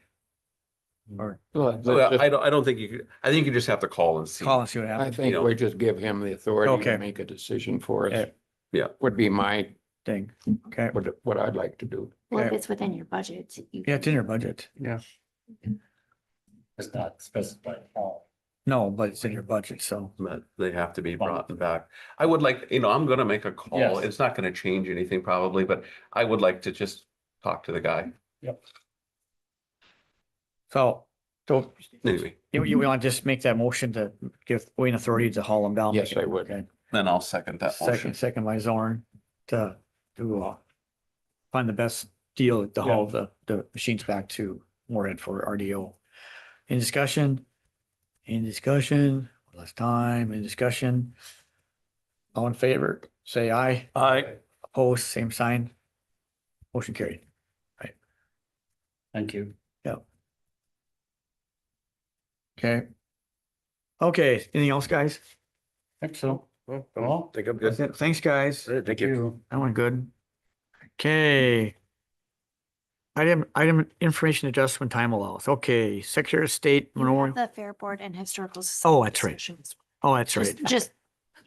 Or well, So let's just- I don't think you could, I think you just have to call and see. call and see what I happens, think know. we just give him the authority Okay. to make a decision for us. Okay. Yeah. Would be my, thing, okay? what I'd like to do. Well, if Okay. it's within your budget. Yeah, it's in your budget. Yeah. It's not specified all. No, but it's in your budget, so. But they have to be brought back. I would like, I'm gonna make a call. Yes. It's not gonna change anything probably, but I would like to just talk to the guy. Yep. So, Anyway, you want to just make that motion to give Wayne authority to haul them down? Yes, I would. Okay. then I'll second that motion. Second by Zorn to find the best deal to haul the machines back to Moorhead for RDO. Any discussion? Any discussion? Last time, any discussion? All in favor, say aye. Aye. Opposed, same sign. Motion carried. Thank you. Okay. Okay, anything else, guys? Think so. Well, think I'm good. That's it. Thanks, guys. Thank you. That went good. Okay. Item information adjustment time allows. Okay, Secretary of State Memorial. The Fair Board and Historical. Oh, that's right. Society. Oh, that's right. Just,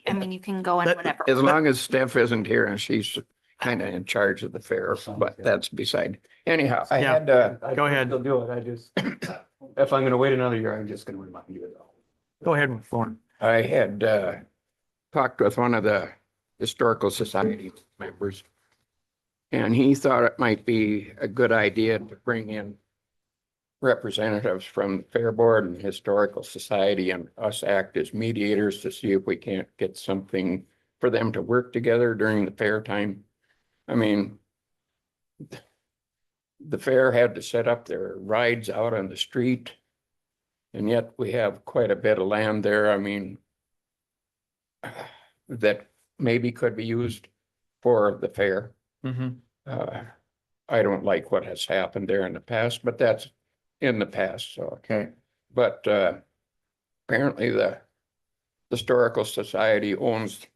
I mean, you can go in That- whatever. As long as Steph isn't here and she's kind of in charge of the fair, but that's beside. Anyhow, I Yeah. had, Go ahead. They'll do it. I just, if I'm gonna wait another year, I'm just gonna remind you of that. Go ahead, Lauren. I had talked with one of the Historical Society members. And he thought it might be a good idea to bring in representatives from the Fair Board and Historical Society and us act as mediators to see if we can't get something for them to work together during the fair time. I mean, the fair had to set up their rides out on the street. And yet we have quite a bit of land there. I mean, that maybe could be used for the fair. I don't like what has happened there in the past, but that's in the past, so. Okay. But apparently the Historical Society owns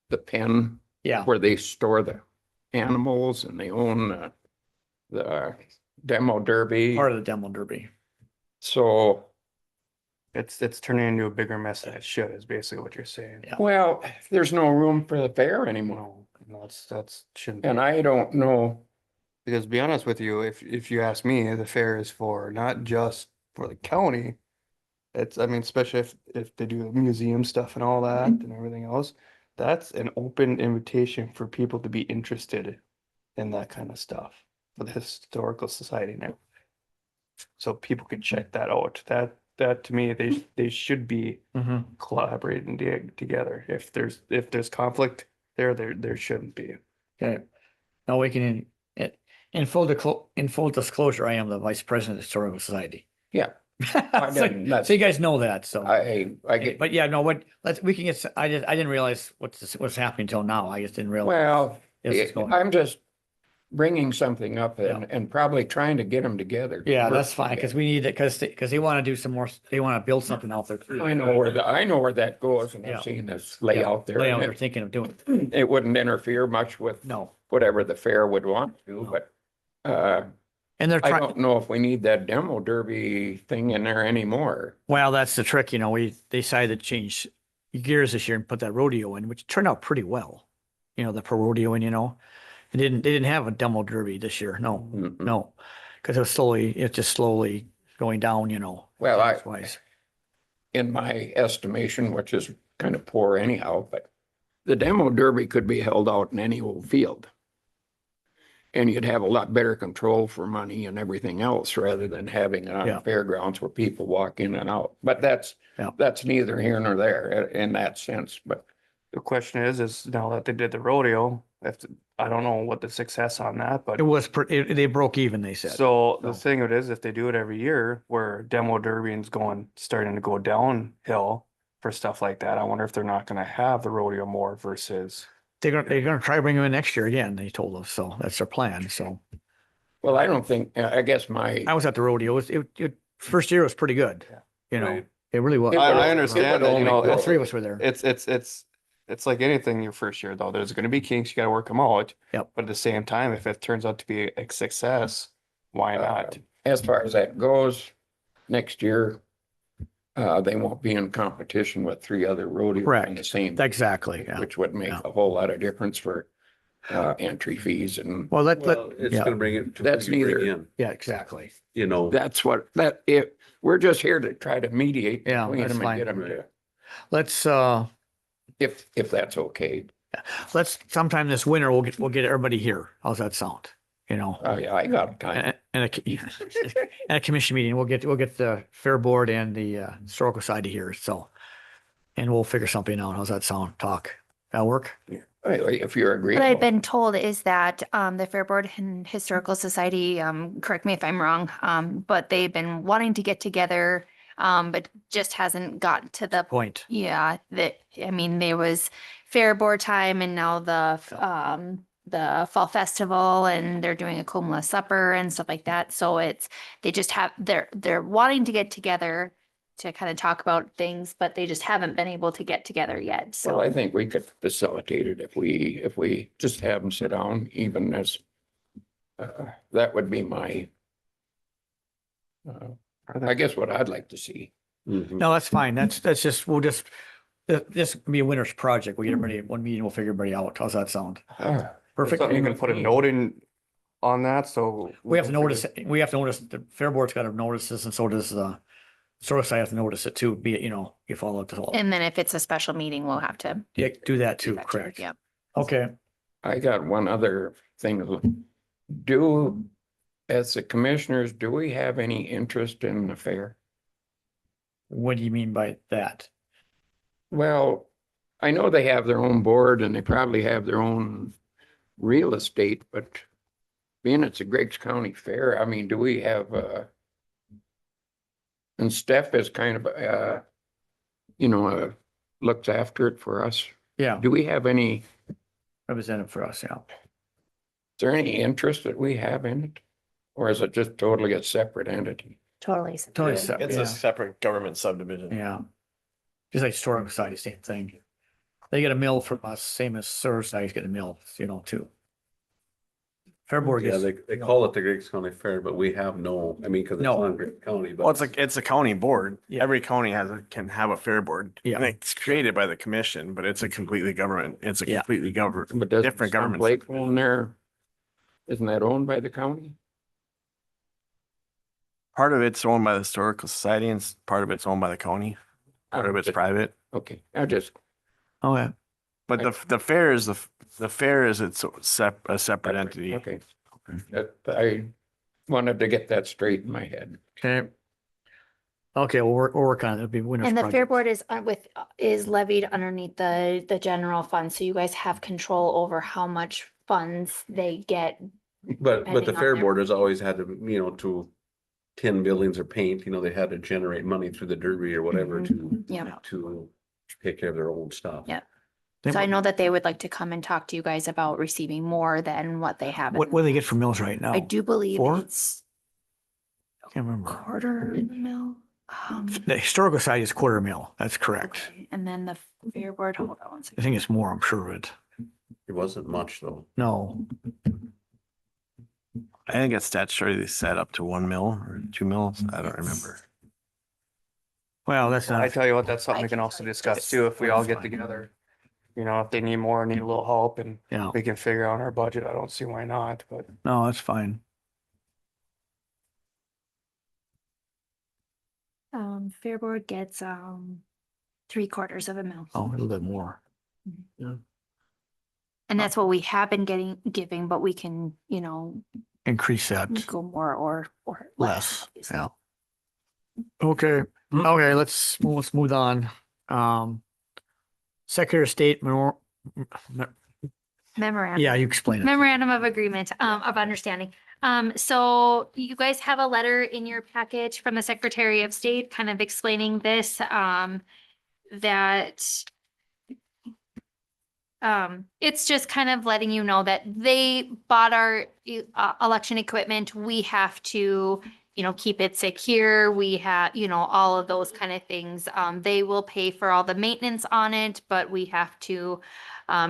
the pen Yeah. where they store the animals, and they own the demo derby. Part of the demo derby. So, It's turning into a bigger mess than it should, is basically what you're saying. Yeah. well, there's no room for the fair anymore. No, that's shouldn't be. And I don't know, Because to be honest with you, if you ask me, the fair is for not just for the county. It's, I mean, especially if they do museum stuff and all that and everything else, that's an open invitation for people to be interested in that kind of stuff for the Historical Society now. So people can check that out. That to me, they should be collaborating together. If there's conflict there shouldn't be. Okay. Now we can, in full disclosure, I am the vice president of the Historical Society. yeah, So you guys know that, so. I get, But yeah, no, we can get, I didn't realize what's happening until now. I just didn't realize. well, this is going- I'm just bringing something up Yeah. and probably trying to get them together. Yeah, that's fine, because we need it, because they want to do some more, they want to build something out there. I know where that goes, and Yeah. I've seen this layout there. Layout and they're thinking of doing. It wouldn't interfere much with No. whatever the fair would want to do, but And they're I trying, don't know if we need that demo derby thing in there anymore. well, that's the trick, they decided to change gears this year and put that rodeo in, which turned out pretty well. The pro rodeo in, they didn't have a demo derby this year. No, Mm-mm. no. Because it's just slowly going down, Well, wise. in my estimation, which is kind of poor anyhow, but the demo derby could be held out in any old field. And you'd have a lot better control for money and everything else rather than having it on Yeah. the fairgrounds where people walk in and out. But Yeah. that's neither here nor there in that sense, but The question is now that they did the rodeo, I don't know what the success on that, but. It was, they broke even, they said. So the So- thing of it is, if they do it every year, where demo derby is starting to go downhill for stuff like that, I wonder if they're not gonna have the rodeo more versus. They're gonna try to bring him in next year again, they told us, so that's their plan, so. well, I don't think, I guess my. I was at the rodeo, first year was pretty good, Right. it really was. I It understand would that, only all All three of us were there. it's like anything your first year though. There's gonna be kinks, you gotta work them out. Yep. But at the same time, if it turns out to be a success, why not? As far as that goes, next year, they won't be in competition with 3 other rodeos in the Correct. same, Exactly, yeah. which would make Yeah. a whole lot of difference for entry fees and Well, Well, it's yeah. gonna bring it. to That's what you bring neither- in, yeah, exactly. that's what, if, we're just here to try to mediate Yeah, between that's them and fine. get them to, Let's, if that's okay. sometime this winter, we'll get everybody here. How's that sound? you know. Oh, yeah, I got time. And at a commission meeting, we'll get the Fair Board and the Historical Society here, so. And we'll figure something out. How's that sound? Talk. That'll work? If you're What agreeable. I've been told is that the Fair Board and Historical Society, correct me if I'm wrong, but they've been wanting to get together, but just hasn't gotten to the Point. Yeah, that, I mean, there was Fair Board time and now the Fall Festival, and they're doing a Cumula supper and stuff like that. So they're wanting to get together to kind of talk about things, but they just haven't been able to get together yet. Well, I So think we could facilitate it if we just have them sit down, even as, that would be my, I guess what I'd like to see. Mhm. No, that's fine. That's just, this will be a winter's project. We'll get everybody, one meeting, we'll figure everybody out. How's that sound? Perfect. Something you can put a note in on that, so. We have to notice, the Fair Board's got to notice this, and so does the Historical Society has to notice it too, be it, you follow it. and then if it's a special meeting, we'll have to Yeah, do that do too, that correct? Yep. Okay. I got one other thing. As the commissioners, do we have any interest in the fair? What do you mean by that? Well, I know they have their own board and they probably have their own real estate, but being it's a Griggs County Fair, I mean, do we have, and Steph is kind of, looks after it for us. Yeah, Do we have any, representative for us, yeah. is there any interest that we have in it? Or is it just totally a separate entity? Totally. Totally separate, It's yeah. a separate government subdivision. Yeah. Just like Historical Society, same thing. They get a mill from us, same as Service Society's getting a mill, too. Fair Board Yeah, gets. they call it the Griggs County Fair, but we have because it's No. on Griggs County, but. Well, it's a county board. Yeah. Every county can have a fair board. Yeah. And it's created by the commission, but it's a completely Yeah. government, But does different government. Lake own there? Isn't that owned by the county? Part of it's owned by the Historical Society and part of it's owned by the county. Part of it's private. Okay, I just, Oh, yeah. But the fair is the fair is a separate entity. okay. I wanted to get that straight in my head. Okay. Okay, we'll work on it. It'll be winter's And the Fair project. Board is levied underneath the general fund, so you guys have control over how much funds they get. But the depending on Fair their- Board has always had to tin buildings or paint, they had to generate money through the Derby or whatever Yeah. to take care of their own stuff. Yeah. They- So I know that they would like to come and talk to you guys about receiving more than what they have. What do they get for mills right now? I do believe 4? it's Can't remember. quarter mil. The Historical Society is quarter mil. That's correct. Okay, and then the Fair Board, hold on one I second. think it's more, I'm sure of it. It wasn't much though. No, I think it's statutory set up to 1 mil or 2 mils. I don't remember. well, that's I not, tell you what, that's something I we can can also tell you discuss this. too, if we all get Fine. together. If they need more, need a little help and yeah, we can figure out our budget. I don't see why not, but. no, that's fine. Fair Board gets 3/4 of a mil. Oh, a little bit more. And that's what we have been giving, but we can, Increase that go more or less, obviously. yeah. Okay, okay, let's move on. Secretary of State, Memorandum. yeah, you explain it. Memorandum of Agreement, of Understanding. So you guys have a letter in your package from the Secretary of State kind of explaining this, that it's just kind of letting you know that they bought our election equipment. We have to, keep it secure. We have, all of those kind of things. They will pay for all the maintenance on it, but we have to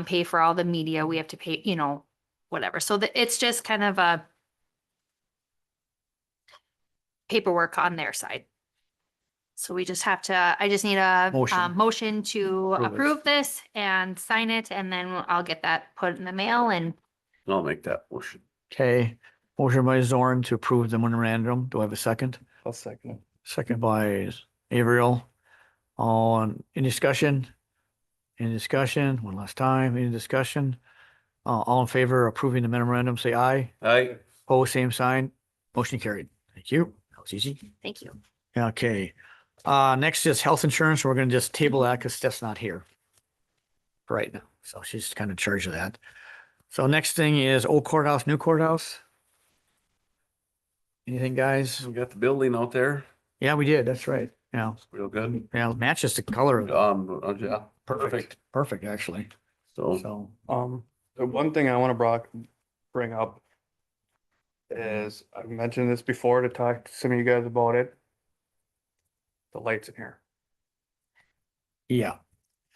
pay for all the media. We have to pay, whatever. So it's just kind of a paperwork on their side. So we just have to, I just need a Motion. motion to Approve it. approve this and sign it, and then I'll get that put in the mail and I'll make that motion. Okay, motion by Zorn to approve the memorandum. Do I have a second? I'll second it. Second by Averill. In discussion? Any discussion? One last time, any discussion? All in favor of approving the memorandum, say aye. Opposed, same sign. Motion carried. Thank you. That was easy. Thank you. Okay. Next is health insurance. We're gonna just table that because Steph's not here right now. So she's kind of in charge of that. So next thing is old courthouse, new courthouse. Anything, guys? We got the building out there, Yeah, we did. That's right. Yeah. it's real good. Yeah, matches the color of it. Yeah, Perfect. Perfect, actually. so. So, The one thing I want to bring up is, I've mentioned this before to talk to some of you guys about it. The lights in here. yeah.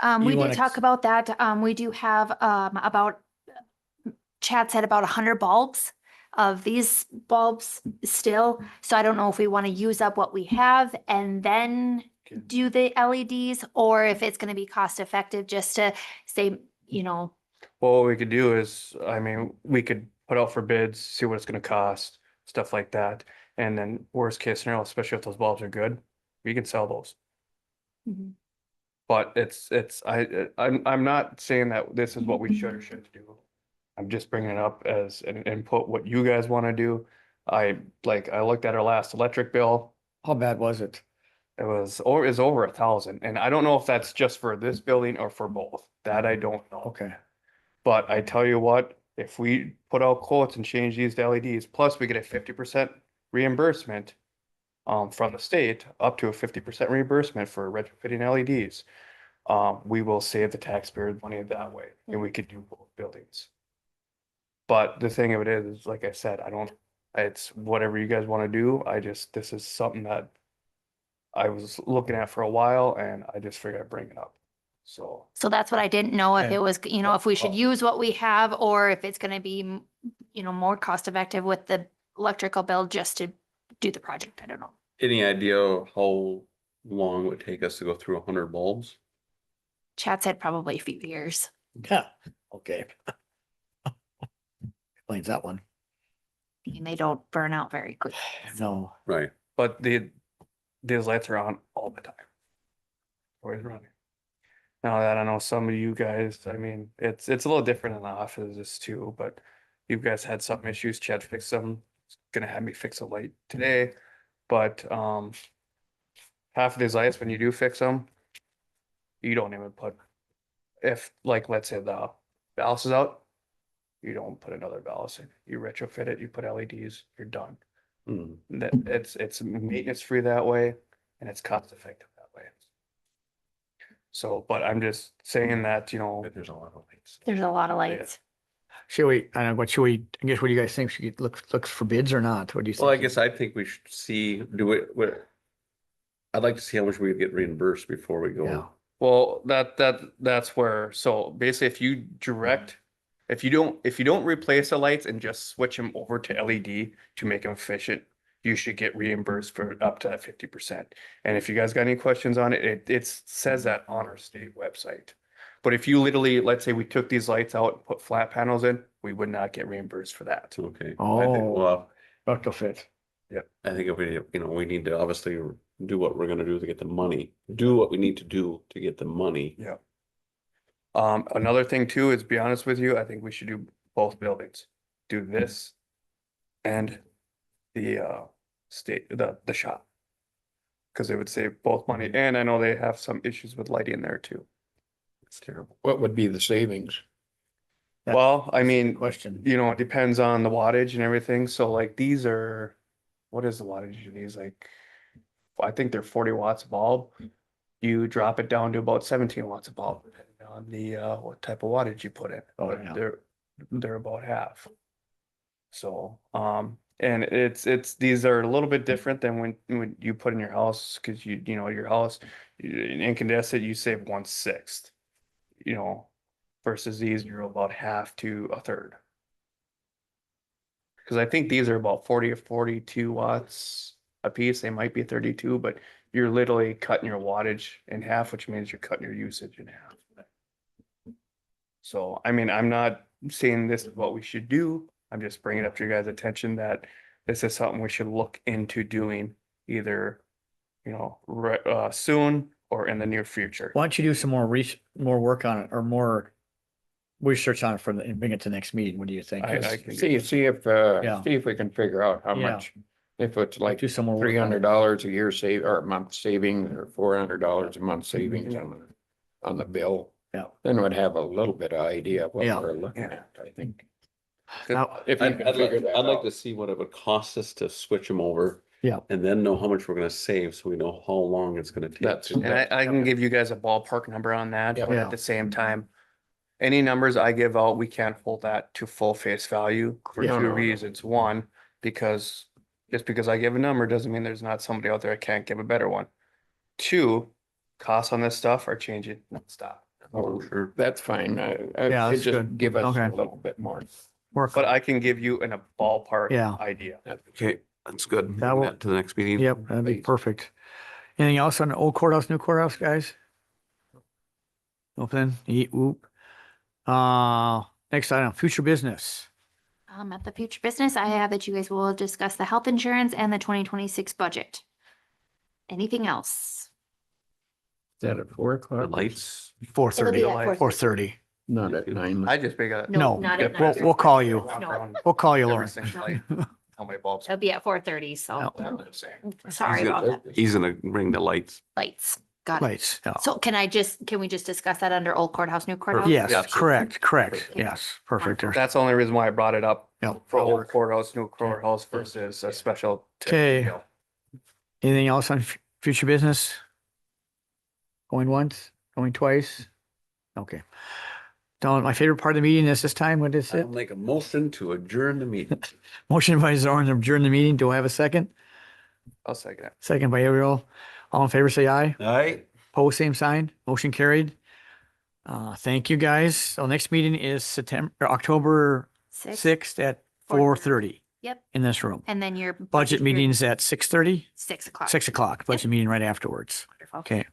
We You did wanna- talk about that. We do have, about, Chad said about 100 bulbs of these bulbs still. So I don't know if we want to use up what we have and then Okay. do the LEDs, or if it's going to be cost effective just to say, you know, Well, what we could do is, I mean, we could put out for bids, see what it's gonna cost, stuff like that. And then worst case scenario, especially if those bulbs are good, we can sell those. mhm. But I'm not saying that this is what we should or shouldn't do. I'm just bringing it up as an input, what you guys want to do. I looked at our last electric bill. How bad was it? It was over 1,000, and I don't know if that's just for this building or for both. That I don't know. Okay. But I tell you what, if we put out quotes and change these to LEDs, plus we get a 50% reimbursement from the state, up to a 50% reimbursement for retrofitting LEDs, we will save the taxpayers money that way, and we could do both buildings. But the thing of it is, like I said, it's whatever you guys want to do. This is something that I was looking at for a while, and I just figured I'd bring it up. So. So that's what I didn't know, if And- it was, you know, if we should Oh. use what we have, or if it's gonna be, you know, more cost effective with the electrical bill just to do the project. I don't know. Any idea how long it would take us to go through 100 bulbs? Chad said probably a few years. Yeah. Okay. Explains that one. I mean, they don't burn out very quick. No. Right. But these lights are on all the time. Always running. Now that I know some of you guys, I mean, it's a little different in the offices too, but you guys had some issues. Chad fixed them. He's gonna have me fix a light today. But half of these lights, when you do fix them, you don't even put, if like, let's say the ballast is out, you don't put another ballast in. You retrofit it, you put LEDs, you're done. Hmm. That it's maintenance free that way, and it's cost effective that way. So, but I'm just saying that, you know, But there's a lot of lights. There's a lot of lights. Should we, I don't know, I guess what do you guys think? Should we look for bids or not? What do you think? Well, I guess I think we should I'd like to see how much we get reimbursed before we Yeah. go. well, that's where, so basically if you don't replace the lights and just switch them over to LED to make them efficient, you should get reimbursed for up to that 50%. And if you guys got any questions on it, it says that on our state website. But if you literally, let's say we took these lights out and put flat panels in, we would not get reimbursed for that. Okay. Oh. I think, well, Retrofit. I think if we, we need to obviously do what we're gonna do to get the money, do what we need to do to get the money. Yeah. Another thing too is, be honest with you, I think we should do both buildings. Do this and the the shop. Cause it would save both money, and I know they have some issues with lighting there too. It's terrible. What would be the savings? That's Well, I mean, Question. you know, it depends on the wattage and everything, so like these are, what is the wattage of these, like, I think they're 40 watts a bulb. You drop it down to about 17 watts a bulb, depending on the what type of wattage you put in, Oh, but yeah. they're about half. So, and these are a little bit different than when you put in your house, cause you know, your house, in incandescent, you save 1/6. You know, versus these, you're about half to a third. Cause I think these are about 40 or 42 watts a piece. They might be 32, but you're literally cutting your wattage in half, which means you're cutting your usage in half. So, I mean, I'm not saying this is what we should do. I'm just bringing it up to your guys' attention that this is something we should look into doing either, you know, soon or in the near future. Why don't you do some more work on it, or more research on it for the, and bring it to next meeting. What do you think? I can- See if, Yeah. see if we can figure out how Yeah. much, if it's like Do some more work on it. $300 a year save, or a month saving, or $400 a month savings on the bill. Yeah. Then we'd have a little bit of idea of what Yeah. we're looking at, I think. Now- If you I'd, can I'd figure like, that I'd like out. to see what it would cost us to switch them over. Yeah. And then know how much we're gonna save, so we know how long it's gonna take. That's- to- And I can give you guys a ballpark number on that, but Yeah. at the same time, any numbers I give out, we can't hold that to full face value for Yeah. two reasons. One, because just because I give a number doesn't mean there's not somebody out there that can't give a better one. Two, costs on this stuff are changing nonstop. Oh, sure. That's fine. Yeah, that's Just good. give us Okay. a little bit more. Work. But I can give you in a ballpark Yeah. idea. Okay, that's good. That Bring will- that to the next meeting. Yep, that'd be perfect. Anything else on the old courthouse, new courthouse, guys? Open, eat, whoop. Next item, future business. At the future business, I have that you guys will discuss the health insurance and the 2026 budget. Anything else? Is that at 4 The o'clock? lights. 4:30, It'll be at 4:30. Not at 9. I just make a. No, not at we'll, 9:30. we'll call you. No. We'll call you, Every Lauren. single light, how many bulbs. It'll be at 4:30, so No. sorry He's about gonna- that. He's gonna bring the lights. Lights, got it. Lights, yeah. So can we just discuss that under old courthouse, new courthouse? Yes, Yeah. correct. Yes, perfect. There's- That's the only reason why I brought it up Yep. for old courthouse, new courthouse versus a special. tip Okay. deal. Anything else on future business? Going once, going twice? Okay. Don, my favorite part of the meeting is this time. What is I'll it? make a motion to adjourn the meeting. Motion by Zorn to adjourn the meeting. Do I have a second? I'll second it. Second by Ariel. All in favor, say aye. All right. Pose same sign. Motion carried. Thank you, guys. So next meeting is October 6th at 4:30 Yep, in this room. and then your Budget meetings at 6:30, 6 o'clock. 6 o'clock, budget meeting right afterwards. Wonderful. Okay.